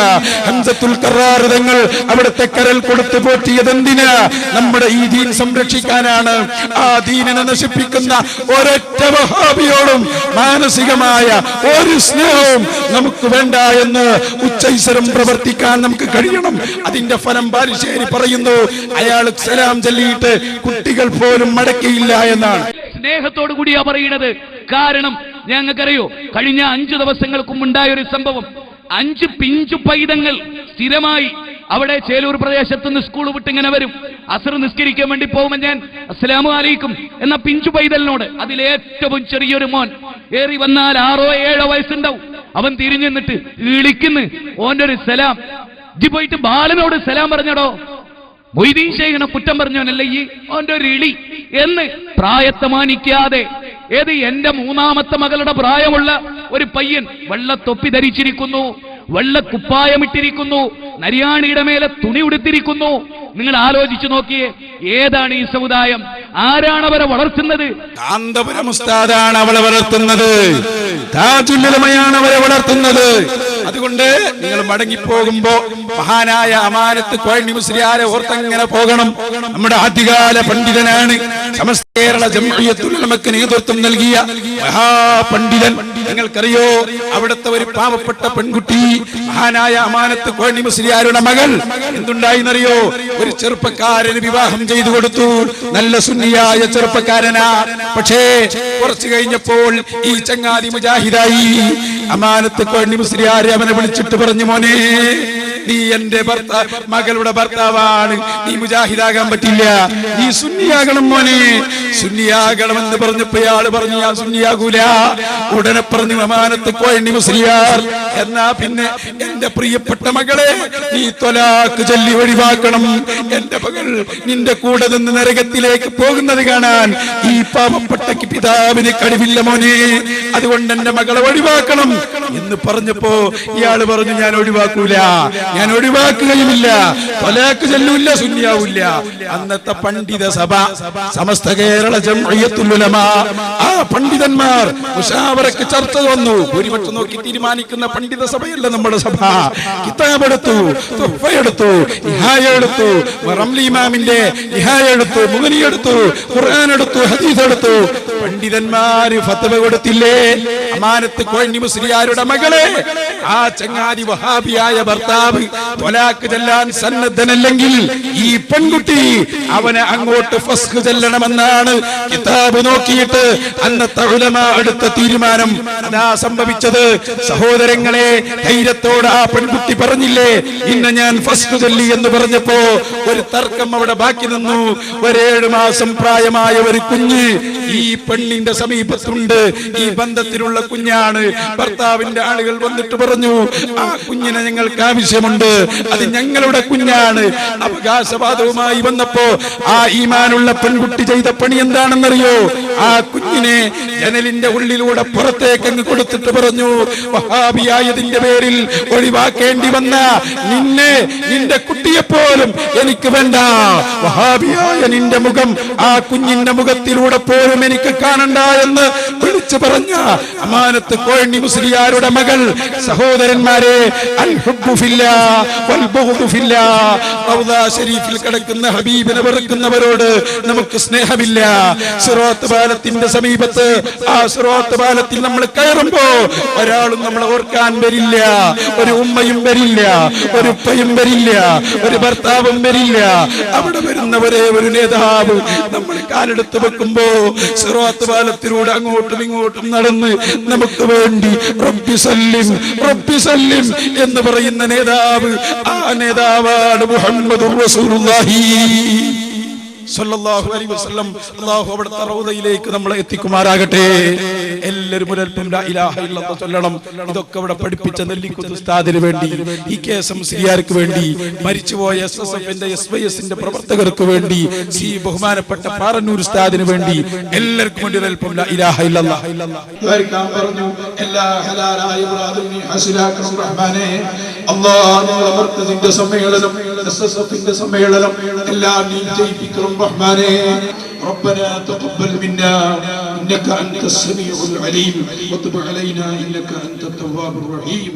ഹംസത്തുൽ ഖറാർ തങ്ങൾ അവിടുത്തെ കരൽ കൊടുത്തു പോറ്റിയതെന്തിനാ? നമ്മുടെ ഈ ദീൻ സംരക്ഷിക്കാനാണ്. ആ ദീനിനെ നശിപ്പിക്കുന്ന ഒരൊറ്റ വഹാബിയോടും മാനസികമായ ഒരു സ്നേഹവും നമുക്ക് വേണ്ട എന്ന് ഉച്ചൈസരം പ്രവർത്തിക്കാൻ നമുക്ക് കഴിയണം. അതിന്റെ ഫലം ബാലുശ്ശേരി പറയുന്നു, അയാൾ സലാം ചൊല്ലിയിട്ട് കുട്ടികൾ പോലും മടക്കിയില്ല എന്നാണ്. സ്നേഹത്തോടു കൂടിയാ പറയുന്നത്. കാരണം ഞങ്ങൾക്കറിയോ, കഴിഞ്ഞ 5 ദിവസങ്ങൾക്കും ഉണ്ടായ ഒരു സംഭവം. 5 പിഞ്ചു പൈതങ്ങൾ സ്ഥിരമായി അവിടെ ചേലൂർ പ്രദേശത്ത് നിന്ന് സ്കൂൾ വിട്ട് ഇങ്ങനെ വരും. അസ്ർ നിസ്കരിക്കാൻ വേണ്ടി പോകുമ്പോൾ ഞാൻ അസ്സലാമു അലൈക്കും എന്ന പിഞ്ചു പൈതലിനോട്, അതിലേറ്റവും ചെറിയൊരു മോൻ, ഏറി വന്നാൽ 6 or 7 വയസ്സുണ്ടാവും, അവൻ തിരിഞ്ഞു നിന്നിട്ട് വിളിക്കുന്നു, ഓന്റെ ഒരു സലാം. ഇജ്ജ് പോയിട്ട് ബാലനോട് സലാം പറഞ്ഞടോ, മൊയ്തീൻ ശൈഖിനെ കുറ്റം പറഞ്ഞവനല്ല ഈ, ഓന്റെ ഒരു ഇളി എന്ന് പ്രായത്തെ മാനിക്കാതെ. ഏത് എന്റെ 3ാമത്തെ മകളുടെ പ്രായമുള്ള ഒരു പയ്യൻ വെള്ളത്തൊപ്പി ധരിച്ചിരിക്കുന്നു, വെള്ളക്കുപ്പായമിട്ടിരിക്കുന്നു, നരിയാണിയുടെ മേലെ തുണി ഉടുത്തിരിക്കുന്നു. നിങ്ങൾ ആലോചിച്ചു നോക്കിയേ, ഏതാണ് ഈ സമുദായം? ആരാണ് അവരെ വളർത്തുന്നത്? കാന്തപുരം ഉസ്താദാണ് അവളെ വളർത്തുന്നത്, താജുൽ ഉലമയാണ് അവരെ വളർത്തുന്നത്. അതുകൊണ്ട് നിങ്ങൾ മടങ്ങിപ്പോകുമ്പോ മഹാനായ അമാനത്ത് കോഴി മുസ്ലിയാരെ ഓർത്തങ്ങനെ പോകണം. നമ്മുടെ ആദ്യകാല പണ്ഡിതനാണ്, സമസ്ത കേരള ജംഇയ്യത്തുൽ ഉലമക്ക് നേതൃത്വം നൽകിയ മഹാപണ്ഡിതൻ. നിങ്ങൾക്കറിയോ, അവിടുത്തെ ഒരു പാവപ്പെട്ട പെൺകുട്ടി മഹാനായ അമാനത്ത് കോഴി മുസ്ലിയാരുടെ മകൾ എന്തുണ്ടായിന്നറിയോ? ഒരു ചെറുപ്പക്കാരന് വിവാഹം ചെയ്തു കൊടുത്തു. നല്ല സുന്നിയായ ചെറുപ്പക്കാരനാ. പക്ഷേ കുറച്ചു കഴിഞ്ഞപ്പോൾ ഈ ചങ്ങാതി മുജാഹിദായി. അമാനത്ത് കോഴി മുസ്ലിയാർ അവനെ വിളിച്ചിട്ട് പറഞ്ഞു, മോനെ നീ എന്റെ മകളുടെ ഭർത്താവാണ്, നീ മുജാഹിദാകാൻ പറ്റില്ല, നീ സുന്നിയാകണം മോനെ, സുന്നിയാകണമെന്ന് പറഞ്ഞപ്പോ ഇയാള് പറഞ്ഞു ഞാൻ സുന്നിയാകൂല. ഉടനെ പറഞ്ഞു അമാനത്ത് കോഴി മുസ്ലിയാർ, എന്നാ പിന്നെ എന്റെ പ്രിയപ്പെട്ട മകളെ നീ ത്വലാഖ് ചൊല്ലി ഒഴിവാക്കണം. എന്റെ മകൾ നിന്റെ കൂടെ നിന്ന് നരകത്തിലേക്ക് പോകുന്നത് കാണാൻ ഈ പാവപ്പെട്ട പിതാവിന് കഴിവില്ല മോനെ, അതുകൊണ്ട് എന്റെ മകളെ ഒഴിവാക്കണം. എന്ന് പറഞ്ഞപ്പോ ഇയാള് പറഞ്ഞു ഞാൻ ഒഴിവാക്കൂല, ഞാൻ ഒഴിവാക്കുകയുമില്ല, തൊലാക്ക് ചെല്ലൂല്ല, സുന്നിയാവൂല്ല. അന്നത്തെ പണ്ഡിത സഭ, സമസ്ത കേരള ജംഇയ്യത്തുൽ ഉലമാ, ആ പണ്ഡിതന്മാർ മുശാവറക്ക് ചർച്ച വന്നു. ഭൂരിപക്ഷം നോക്കി തീരുമാനിക്കുന്ന പണ്ഡിത സഭയല്ല നമ്മുടെ സഭ. കിതാബ് എടുത്തു, തുഹ്ഫ എടുത്തു, നിഹായ എടുത്തു, റംലി ഇമാമിന്റെ നിഹായ എടുത്തു, മുഗ്നി എടുത്തു, ഖുർആൻ എടുത്തു, ഹദീസ് എടുത്തു. പണ്ഡിതന്മാര് ഫത്വ കൊടുത്തില്ലേ? അമാനത്ത് കോഴി മുസ്ലിയാരുടെ മകളെ, ആ ചങ്ങാതി വഹാബിയായ ഭർത്താവ് തൊലാക്ക് ചെല്ലാൻ സന്നദ്ധനല്ലെങ്കിൽ ഈ പെൺകുട്ടി അവനെ അങ്ങോട്ട് ഫസ്ഖ് ചെല്ലണമെന്നാണ് കിതാബ് നോക്കിയിട്ട് അന്നത്തെ ഉലമാ എടുത്ത തീരുമാനം. അതാ സംഭവിച്ചത്. സഹോദരങ്ങളെ, ധൈര്യത്തോടെ ആ പെൺകുട്ടി പറഞ്ഞില്ലേ, ഇന്ന് ഞാൻ ഫസ്ഖ് ചൊല്ലി എന്ന് പറഞ്ഞപ്പോ ഒരു തർക്കം അവിടെ ബാക്കി നിന്നു. 7 മാസം പ്രായമായ ഒരു കുഞ്ഞ് ഈ പെണ്ണിന്റെ സമീപത്തുണ്ട്. ഈ ബന്ധത്തിലുള്ള കുഞ്ഞാണ്. ഭർത്താവിന്റെ ആളുകൾ വന്നിട്ട് പറഞ്ഞു, ആ കുഞ്ഞിനെ ഞങ്ങൾക്ക് ആവശ്യമുണ്ട്, അത് ഞങ്ങളുടെ കുഞ്ഞാണ്. അവകാശവാദവുമായി വന്നപ്പോ ആ ഈമാനുള്ള പെൺകുട്ടി ചെയ്ത പണി എന്താണെന്നറിയോ? ആ കുഞ്ഞിനെ ജനലിന്റെ ഉള്ളിലൂടെ പുറത്തേക്ക് അങ്ങ് കൊടുത്തിട്ട് പറഞ്ഞു, വഹാബിയായതിന്റെ പേരിൽ ഒഴിവാക്കേണ്ടി വന്ന നിന്നെ, നിന്റെ കുട്ടിയെപ്പോലും എനിക്ക് വേണ്ട. വഹാബിയായ നിന്റെ മുഖം ആ കുഞ്ഞിന്റെ മുഖത്തിലൂടെ പോലും എനിക്ക് കാണണ്ട എന്ന് വിളിച്ചു പറഞ്ഞ അമാനത്ത് കോഴി മുസ്ലിയാരുടെ മകൾ. സഹോദരന്മാരെ, അൽ ഹുബ്ബു ഫില്ലാ വൽ ബുഗ്ദു ഫില്ലാ. റൗദ ശരീഫിൽ കിടക്കുന്ന ഹബീബിനെ വെറുക്കുന്നവരോട് നമുക്ക് സ്നേഹമില്ല. സിറാത്ത് പാലത്തിന്റെ സമീപത്ത്, ആ സിറാത്ത് പാലത്തിൽ നമ്മൾ കയറുമ്പോ ഒരാളും നമ്മളെ ഓർക്കാൻ വരില്ല. ഒരു ഉമ്മയും വരില്ല, ഒരു ഉപ്പയും വരില്ല, ഒരു ഭർത്താവും വരില്ല. അവിടെ വരുന്നവരെ ഒരു നേതാവ് നമ്മൾ കാലെടുത്ത് വെക്കുമ്പോ സിറാത്ത് പാലത്തിലൂടെ അങ്ങോട്ടും ഇങ്ങോട്ടും നടന്ന് നമുക്ക് വേണ്ടി റബ്ബി സല്ലിം റബ്ബി സല്ലിം എന്ന് പറയുന്ന നേതാവ്, ആ നേതാവാണ് മുഹമ്മദുർ റസൂലുള്ളാഹി സല്ലല്ലാഹു അലൈഹി വസല്ലം. അല്ലാഹു അവിടുത്തെ റൗദയിലേക്ക് നമ്മളെ എത്തിക്കുമാറാകട്ടെ. എല്ലാവരും ഒരൽപ്പം ലാ ഇലാഹ ഇല്ലല്ലാഹ് ചൊല്ലണം. ഇതൊക്കെ ഇവിടെ പഠിപ്പിച്ച നെല്ലിക്കുത്ത് ഉസ്താദിന് വേണ്ടി, ഈ കേസം മുസ്ലിയാർക്ക് വേണ്ടി, മരിച്ചുപോയ SSFന്റെ SYSന്റെ പ്രവർത്തകർക്ക് വേണ്ടി, ഈ ബഹുമാനപ്പെട്ട പാറന്നൂർ ഉസ്താദിന് വേണ്ടി, എല്ലാവർക്കും വേണ്ടി ഒരൽപ്പം ലാ ഇലാഹ ഇല്ലല്ലാഹ് പറഞ്ഞു. എല്ലാ ഹലാലായ മുറാദും നീ ഹാസിലാക്കണം റഹ്മാനേ. അല്ലാഹു മർക്കസിന്റെ സമ്മേളനം, SSFന്റെ സമ്മേളനം എല്ലാം നീ ജയിപ്പിക്കണം رحمانه. ربنا تقبل منا إنك أنت السميع العليم وتب علينا إنك أنت التواب الرحيم.